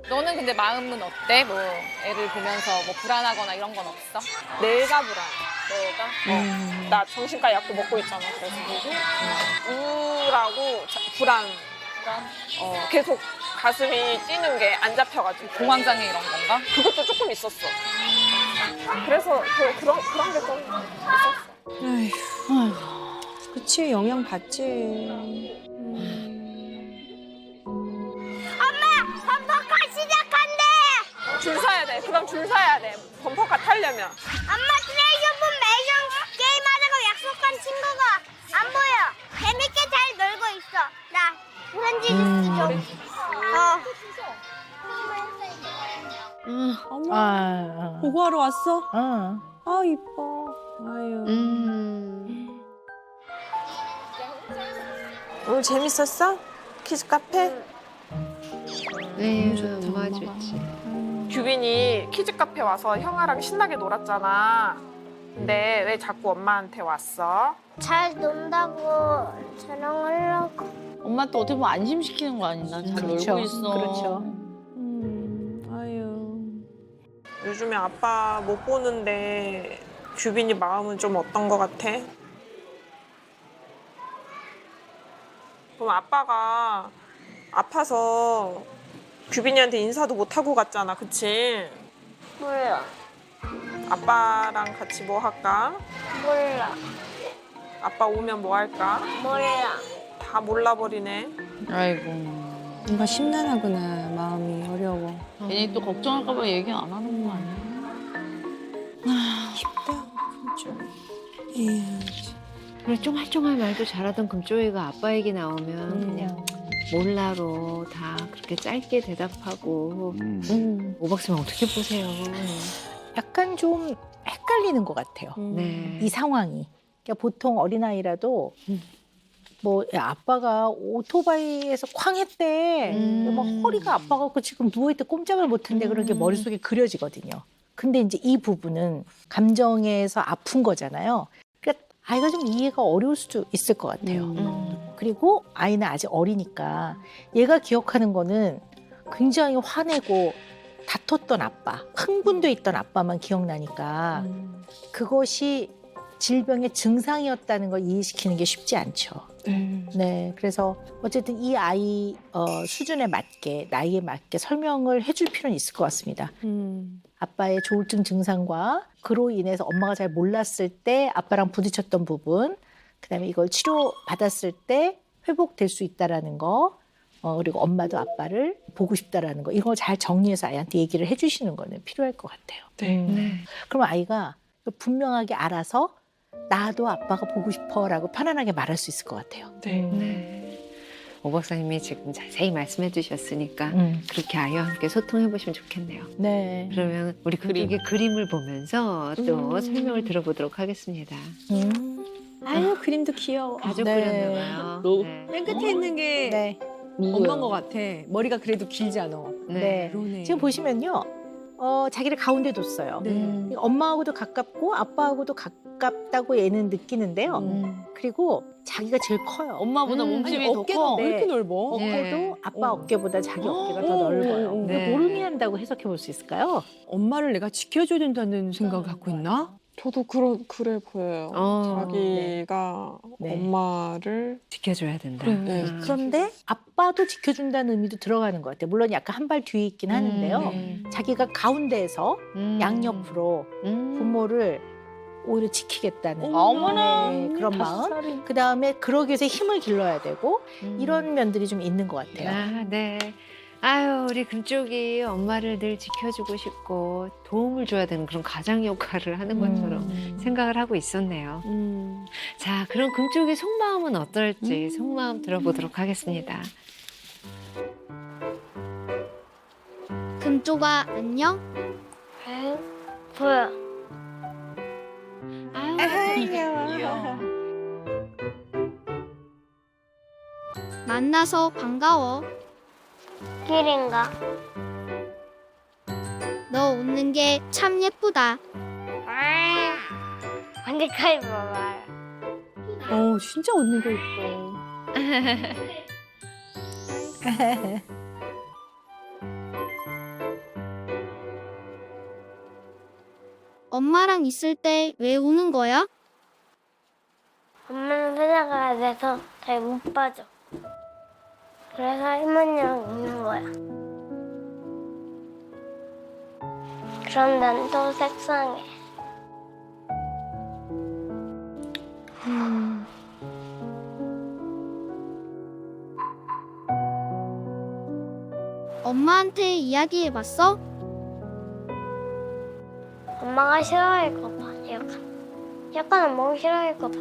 너는 근데 마음은 어때? 뭐 애를 보면서 뭐 불안하거나 이런 건 없어? 내가 불안해. 나 정신과 약도 먹고 있잖아. 그래서 우울하고 불안. 계속 가슴이 뛰는 게 안 잡혀가지고. 공황장애 이런 건가? 그것도 조금 있었어. 그래서 그런 게 좀 있었어. 그치, 영향 받지. 범퍼카 시작한대! 줄 서야 돼. 그럼 줄 서야 돼. 범퍼카 타려면. 엄마 트레이션폰 매션 게임하자고 약속한 친구가 안 보여. 재밌게 잘 놀고 있어. 나 편지 주스 좀. 보고하러 왔어? 어. 이뻐. 아유. 오늘 재밌었어? 키즈 카페? 네, 엄마 좋지. 규빈이 키즈 카페 와서 형아랑 신나게 놀았잖아. 근데 왜 자꾸 엄마한테 왔어? 잘 논다고 자랑하려고. 엄마 또 어떻게 보면 안심시키는 거 아닌가? 잘 그렇죠. 놀고 있어. 그렇죠. 아유. 요즘에 아빠 못 보는데 규빈이 마음은 좀 어떤 거 같아? 그럼 아빠가 아파서 규빈이한테 인사도 못 하고 갔잖아, 그치? 몰라. 아빠랑 같이 뭐 할까? 몰라. 아빠 오면 뭐 할까? 몰라. 다 몰라버리네. 아이고. 뭔가 심란하구나. 마음이 어려워. 괜히 또 걱정할까 봐 얘기 안 하는 거 아니야? 쉽다. 금쪽. 에휴. 그리고 쫑알쫑알 말도 잘하던 금쪽이가 아빠 얘기 나오면 그냥 몰라로 다 그렇게 짧게 대답하고 오 박사님 어떻게 보세요? 약간 좀 헷갈리는 것 같아요. 네. 이 상황이. 그러니까 보통 어린아이라도 뭐 야, 아빠가 오토바이에서 쾅 했대. 막 허리가 아파갖고 지금 누워있대 꼼짝을 못한대. 그런 게 머릿속에 그려지거든요. 근데 이제 이 부분은 감정에서 아픈 거잖아요. 그러니까 아이가 좀 이해가 어려울 수도 있을 것 같아요. 그리고 아이는 아직 어리니까 얘가 기억하는 거는 굉장히 화내고 다퉜던 아빠, 흥분돼 있던 아빠만 기억나니까 그것이 질병의 증상이었다는 걸 이해시키는 게 쉽지 않죠. 네, 그래서 어쨌든 이 아이 수준에 맞게, 나이에 맞게 설명을 해줄 필요는 있을 것 같습니다. 아빠의 조울증 증상과 그로 인해서 엄마가 잘 몰랐을 때 아빠랑 부딪혔던 부분, 그다음에 이걸 치료 받았을 때 회복될 수 있다라는 거, 그리고 엄마도 아빠를 보고 싶다라는 거, 이걸 잘 정리해서 아이한테 얘기를 해주시는 거는 필요할 것 같아요. 그럼 아이가 분명하게 알아서 나도 아빠가 보고 싶어라고 편안하게 말할 수 있을 것 같아요. 오 박사님이 지금 자세히 말씀해 주셨으니까 그렇게 아이와 함께 소통해 보시면 좋겠네요. 네. 그러면 우리 금쪽이 그림을 보면서 또 설명을 들어보도록 하겠습니다. 아유 그림도 귀여워. 가족 네. 그렸나 봐요. 네. 맨 끝에 있는 게 네. 엄마인 것 같아. 머리가 그래도 길지 않아. 네. 그러네. 지금 보시면요. 자기를 가운데 뒀어요. 엄마하고도 가깝고 아빠하고도 가깝다고 얘는 느끼는데요. 그리고 자기가 제일 커요. 엄마보다 몸집이 더 어깨가 커. 왜 이렇게 네. 넓어? 어깨도 아빠 어깨보다 자기 어깨가 더 넓어요. 네. 근데 뭘 의미한다고 해석해 볼 수 있을까요? 엄마를 내가 지켜줘야 된다는 생각을 갖고 있나? 저도 그래 보여요. 자기가 네. 엄마를 지켜줘야 된다. 네. 그런데 아빠도 지켜준다는 의미도 들어가는 것 같아요. 물론 약간 한 발 뒤에 있긴 하는데요. 자기가 가운데에서 양옆으로 부모를 오히려 지키겠다는 어머나. 네, 그런 마음. 그 다음에 그러기 위해서 힘을 길러야 되고 이런 면들이 좀 있는 것 같아요. 아, 네. 아유, 우리 금쪽이 엄마를 늘 지켜주고 싶고 도움을 줘야 되는 그런 가장 역할을 하는 것처럼 생각을 하고 있었네요. 자, 그럼 금쪽이 속마음은 어떨지 속마음 들어보도록 하겠습니다. 금쪽아 안녕? 보여. 만나서 반가워. 길인가? 너 웃는 게 참 예쁘다. 언제까지 봐봐요. 진짜 웃는 거 있고. 엄마랑 있을 때 왜 우는 거야? 엄마는 회사 가야 돼서 잘 못 빠져. 그래서 할머니랑 있는 거야. 그럼 난 또 색상해. 엄마한테 이야기해봤어? 엄마가 싫어할까봐. 약간 엄마가 싫어할까봐.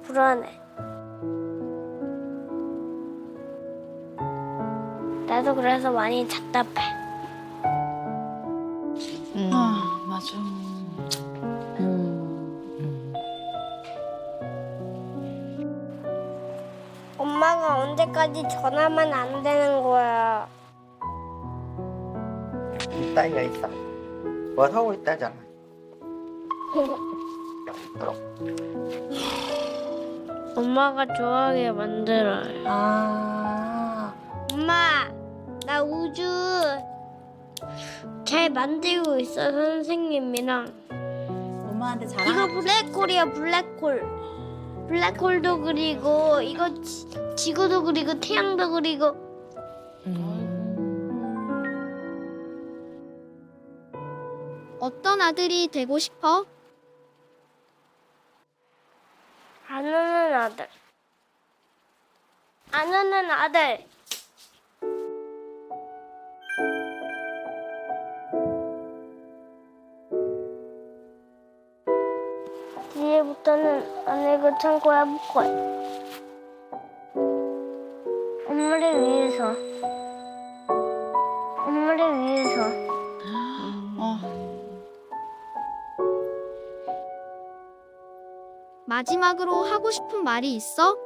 불안해. 나도 그래서 많이 답답해. 아, 맞아. 엄마가 언제까지 전화만 안 되는 거야. 있다이가 있다. 뭐 하고 있다잖아. 엄마가 좋아하게 만들어요. 엄마, 나 우주 잘 만들고 있어, 선생님이랑. 엄마한테 이거 블랙홀이야, 블랙홀. 블랙홀도 그리고 이거 지구도 그리고 태양도 그리고. 어떤 아들이 되고 싶어? 안 우는 아들. 안 우는 아들. 나 이거 참고 해볼 거야. 엄마를 위해서. 엄마를 위해서. 마지막으로 하고 싶은 말이 있어?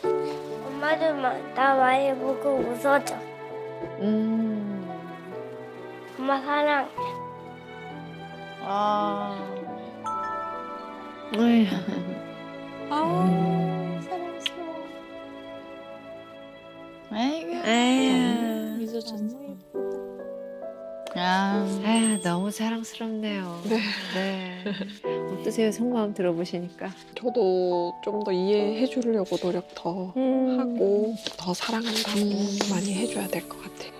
엄마도 나 많이 보고 웃어줘. 엄마 사랑해. 사랑스러워. 아이고. 미소쳤어. 아유, 너무 사랑스럽네요. 네. 어떠세요? 속마음 들어보시니까. 저도 좀 더 이해해 주려고 노력 더 하고 더 사랑한다고 많이 해줘야 될 것 같아요.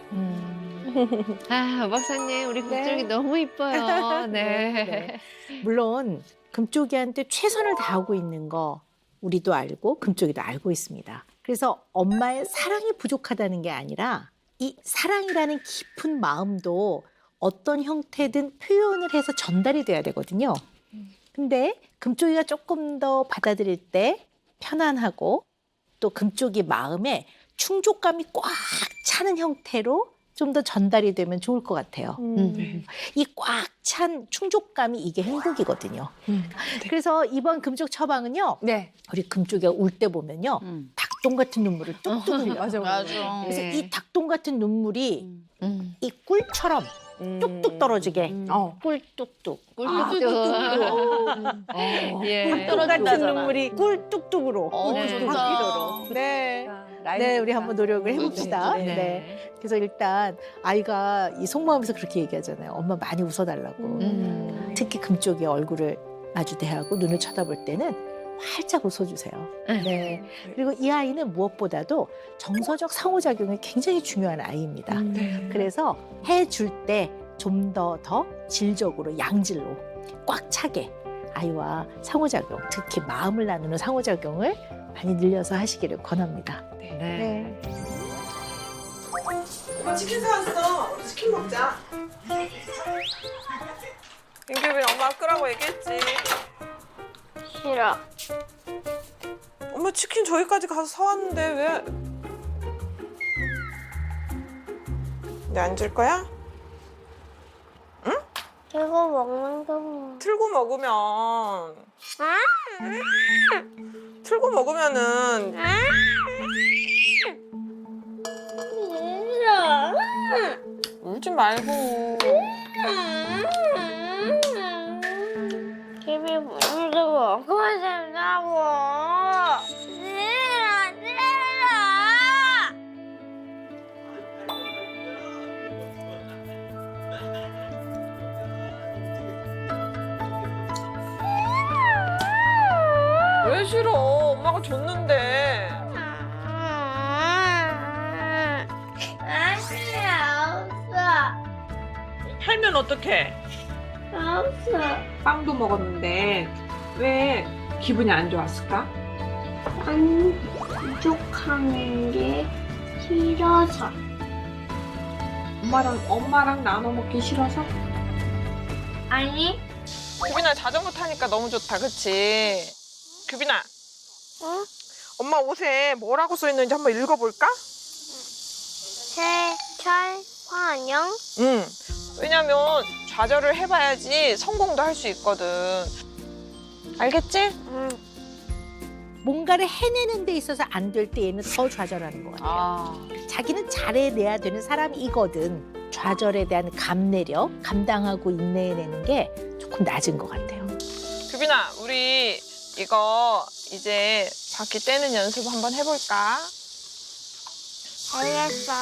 아, 박사님, 우리 금쪽이 너무 이뻐요. 네. 물론 금쪽이한테 최선을 다하고 있는 거 우리도 알고 금쪽이도 알고 있습니다. 그래서 엄마의 사랑이 부족하다는 게 아니라 이 사랑이라는 깊은 마음도 어떤 형태든 표현을 해서 전달이 돼야 되거든요. 근데 금쪽이가 조금 더 받아들일 때 편안하고 또 금쪽이 마음에 충족감이 꽉 차는 형태로 좀 더 전달이 되면 좋을 것 같아요. 이 꽉 찬 충족감이 이게 행복이거든요. 그래서 이번 금쪽 처방은요. 네. 우리 금쪽이가 울 때 보면요. 닭똥 같은 눈물을 뚝뚝 흘려요. 맞아. 그래서 네. 이 닭똥 같은 눈물이 이 꿀처럼 뚝뚝 떨어지게 꿀뚝뚝 예. 닭똥 같은 눈물이 꿀뚝뚝으로 좋다. 바뀌도록 네, 우리 한번 노력을 해봅시다. 네. 네. 그래서 일단 아이가 이 속마음에서 그렇게 얘기하잖아요. 엄마 많이 웃어달라고. 특히 금쪽이 얼굴을 마주 대하고 눈을 쳐다볼 때는 활짝 웃어주세요. 네. 그리고 이 아이는 무엇보다도 정서적 상호작용이 굉장히 중요한 아이입니다. 그래서 해줄 때 좀 더 질적으로 양질로 꽉 차게 아이와 상호작용, 특히 마음을 나누는 상호작용을 많이 늘려서 하시기를 권합니다. 네. 엄마 치킨 사왔어. 치킨 먹자. 인규빈 엄마 끄라고 얘기했지. 싫어. 엄마 치킨 저기까지 가서 사왔는데 왜? 내 앉을 거야? 이거 먹는 거 뭐. 틀고 먹으면. 틀고 먹으면은. 싫어. 울지 말고. 집이 물도 먹고 싶다고. 싫어, 싫어. 왜 싫어? 엄마가 줬는데. 아니야, 없어. 팔면 어떡해? 없어. 빵도 먹었는데 왜 기분이 안 좋았을까? 안 부족한 게 싫어서. 엄마랑 나눠 먹기 싫어서? 아니, 규빈아 자전거 타니까 너무 좋다, 그치? 규빈아. 응? 엄마 옷에 뭐라고 써 있는지 한번 읽어볼까? 세철 환영. 응. 왜냐면 좌절을 해봐야지 성공도 할 수 있거든. 알겠지? 응. 뭔가를 해내는 데 있어서 안 될 때 얘는 더 좌절하는 것 같아요. 자기는 잘해내야 되는 사람이거든. 좌절에 대한 감내력, 감당하고 인내해내는 게 조금 낮은 것 같아요. 규빈아, 우리 이거 이제 바퀴 떼는 연습 한번 해볼까? 알겠어.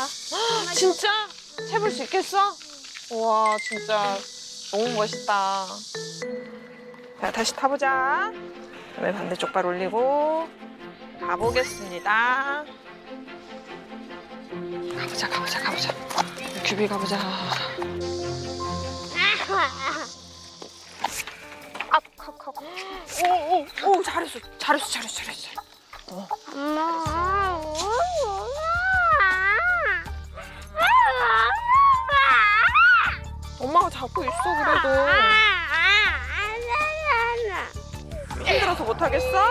진짜? 해볼 수 있겠어? 우와, 진짜 너무 멋있다. 자, 다시 타보자. 그다음에 반대쪽 발 올리고 가보겠습니다. 가보자. 규비 가보자. 오, 잘했어. 엄마. 엄마가 잡고 있어, 그래도. 힘들어서 못하겠어?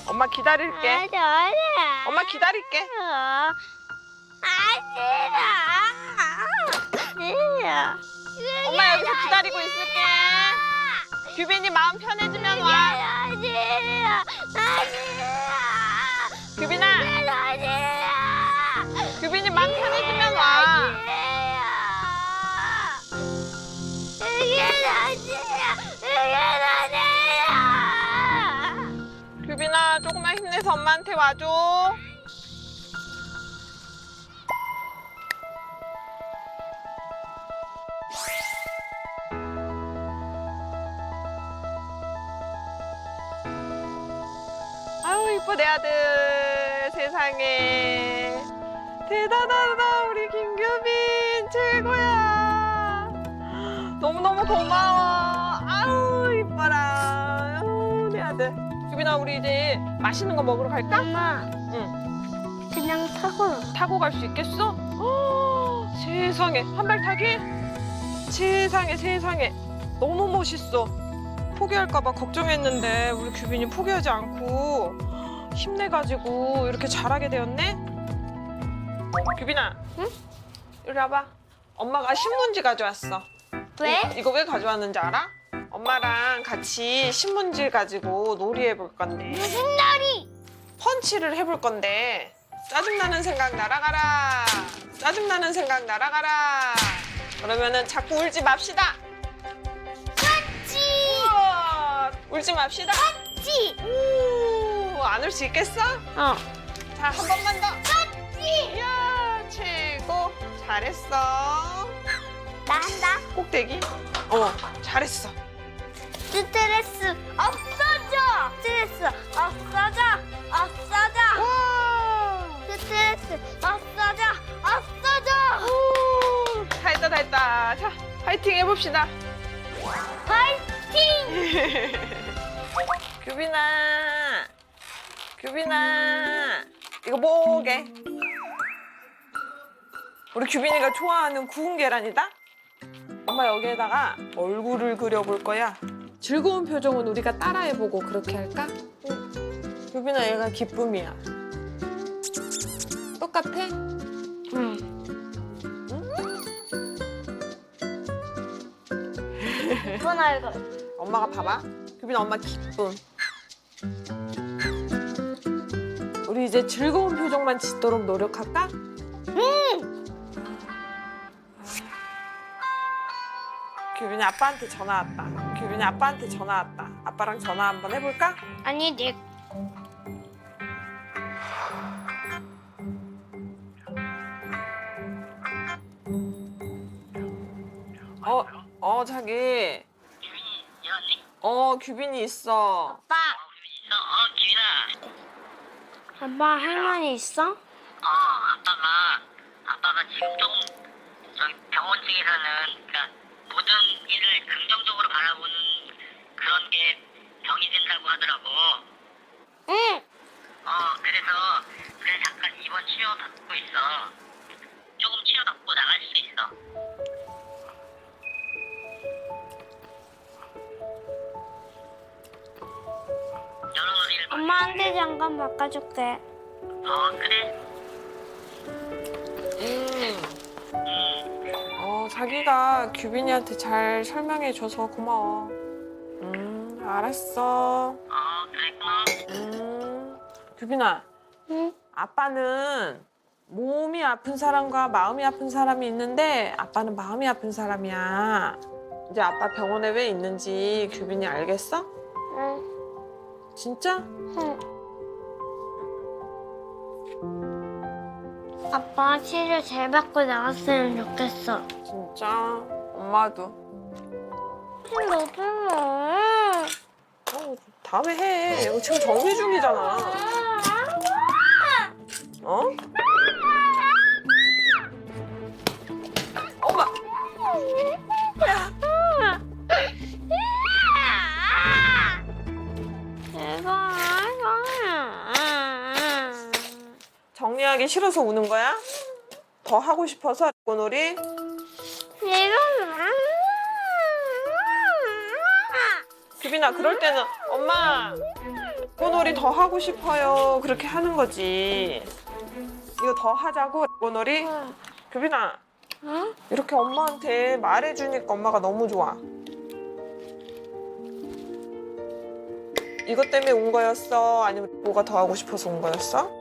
엄마 기다릴게. 엄마 기다릴게. 엄마 여기서 기다리고 있을게. 규빈이 마음 편해지면 와. 규빈아. 규빈이 마음 편해지면 와. 규빈아 조금만 힘내서 엄마한테 와줘. 아유 이뻐 내 아들. 세상에 대단하다 우리 김규빈 최고야. 너무너무 고마워. 아유 이뻐라. 아유 내 아들. 규빈아 우리 이제 맛있는 거 먹으러 갈까? 엄마, 응. 그냥 타고 갈 수 있겠어? 세상에 한 발 타기? 세상에 세상에 너무 멋있어. 포기할까 봐 걱정했는데 우리 규빈이 포기하지 않고 힘내가지고 이렇게 잘하게 되었네. 규빈아, 응? 이리 와봐. 엄마가 신문지 가져왔어. 왜? 이거 왜 가져왔는지 알아? 엄마랑 같이 신문지 가지고 놀이 해볼 건데. 무슨 놀이? 펀치를 해볼 건데. 짜증나는 생각 날아가라. 짜증나는 생각 날아가라. 그러면은 자꾸 울지 맙시다. 우와, 울지 맙시다. 안 울 수 있겠어? 어. 자, 한 번만 더. 이야, 최고. 잘했어. 나 한다. 꼭대기. 잘했어. 스트레스 없어져. 스트레스 없어져. 없어져. 와. 스트레스 없어져. 없어져. 오, 다 했다, 다 했다. 자, 파이팅 해봅시다. 파이팅! 규빈아, 규빈아, 이거 뭐게? 우리 규빈이가 좋아하는 구운 계란이다? 엄마 여기에다가 얼굴을 그려볼 거야. 즐거운 표정은 우리가 따라해보고 그렇게 할까? 응. 규빈아, 얘가 기쁨이야. 똑같아? 응. 이쁜 얼굴. 엄마가 봐봐. 규빈아, 엄마 기쁨. 우리 이제 즐거운 표정만 짓도록 노력할까? 규빈이 아빠한테 전화 왔다. 규빈이 아빠한테 전화 왔다. 아빠랑 전화 한번 해볼까? 아니, 내 자기. 규빈이 있어. 아빠. 아빠 할머니 있어? 아빠가 지금 조금 저기 병원 측에서는 그러니까 모든 일을 긍정적으로 바라보는 그런 게 병이 된다고 하더라고. 응. 그래서 잠깐 입원 치료 받고 있어. 조금 치료 받고 나갈 수 있어. 여러 일. 엄마한테 잠깐 바꿔줄게. 그래. 자기가 규빈이한테 잘 설명해줘서 고마워. 알았어. 그랬구나. 규빈아. 응? 아빠는 몸이 아픈 사람과 마음이 아픈 사람이 있는데 아빠는 마음이 아픈 사람이야. 이제 아빠 병원에 왜 있는지 규빈이 알겠어? 응. 진짜? 응. 아빠 치료 잘 받고 나왔으면 좋겠어. 진짜? 엄마도. 너도 다음에 해. 이거 지금 정리 중이잖아. 어? 엄마. 정리하기 싫어서 우는 거야? 더 하고 싶어서 놀이? 규빈아, 그럴 때는 엄마 레고놀이 더 하고 싶어요. 그렇게 하는 거지. 이거 더 하자고 레고놀이. 규빈아, 이렇게 엄마한테 말해주니까 엄마가 너무 좋아. 이것 때문에 온 거였어? 아니면 뭐가 더 하고 싶어서 온 거였어?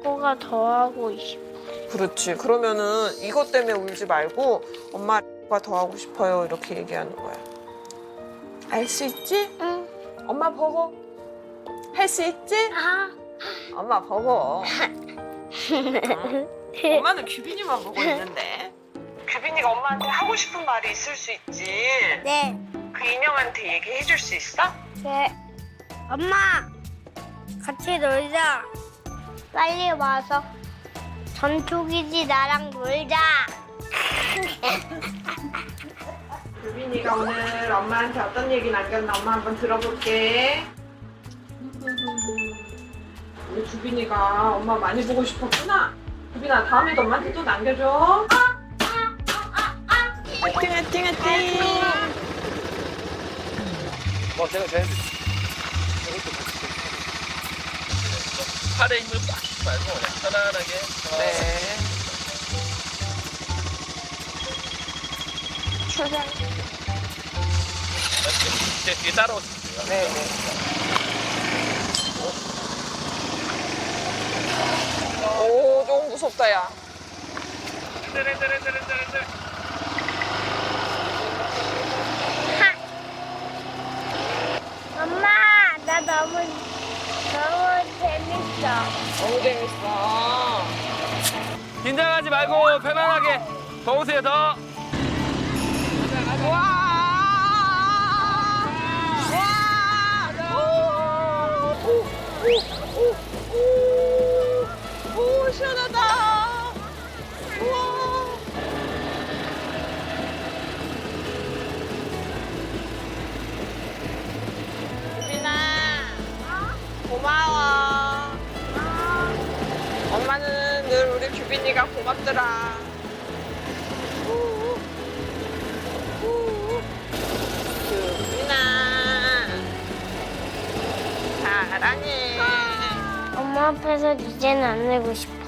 뭐가 더 하고 싶어. 그렇지. 그러면은 이것 때문에 울지 말고 엄마가 더 하고 싶어요. 이렇게 얘기하는 거야. 알 수 있지? 응. 엄마 보고. 할 수 있지? 아. 엄마 보고. 엄마는 규빈이만 보고 있는데. 규빈이가 엄마한테 하고 싶은 말이 있을 수 있지. 네. 그 인형한테 얘기해 줄 수 있어? 네. 엄마, 같이 놀자. 빨리 와서 전투기지 나랑 놀자. 규빈이가 오늘 엄마한테 어떤 얘기 남겼나 엄마 한번 들어볼게. 우리 규빈이가 엄마 많이 보고 싶었구나. 규빈아, 다음에도 엄마한테 또 남겨줘. 화이팅, 화이팅, 화이팅. 제가 이것도 같이 팔에 힘을 빡 말고 그냥 편안하게. 네. 출발. 제 뒤에 따라오시면 돼요. 네네. 오, 너무 무섭다, 야. 엄마, 나 너무 재밌어. 너무 재밌어. 긴장하지 말고 편안하게. 더 오세요, 더. 오, 시원하다. 우와. 규빈아, 고마워. 엄마는 늘 우리 규빈이가 고맙더라. 규빈아, 사랑해. 엄마 앞에서 이제는 안 내고 싶어.